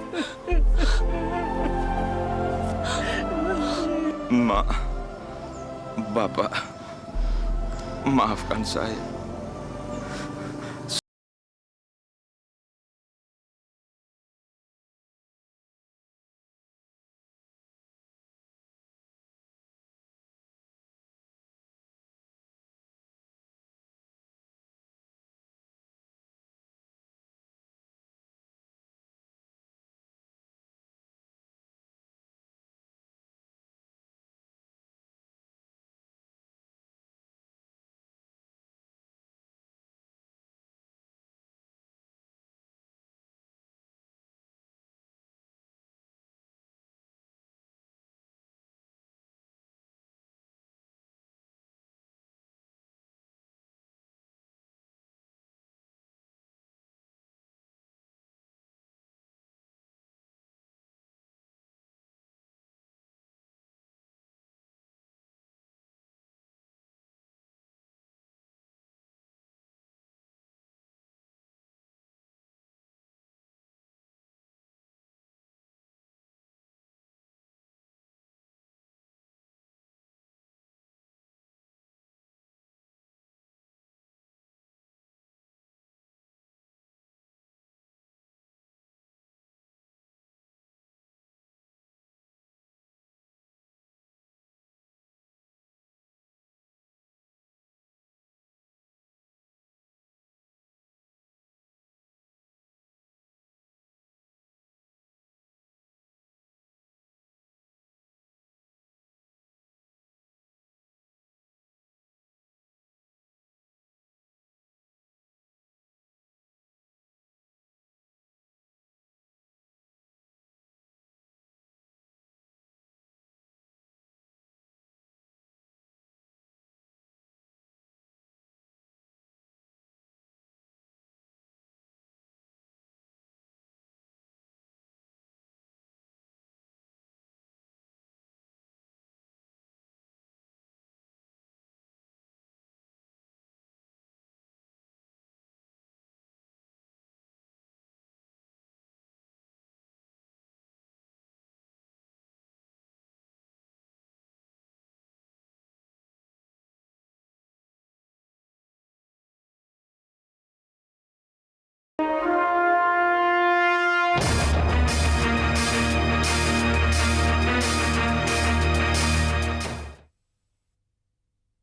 Mak, Bapak, maafkan saya.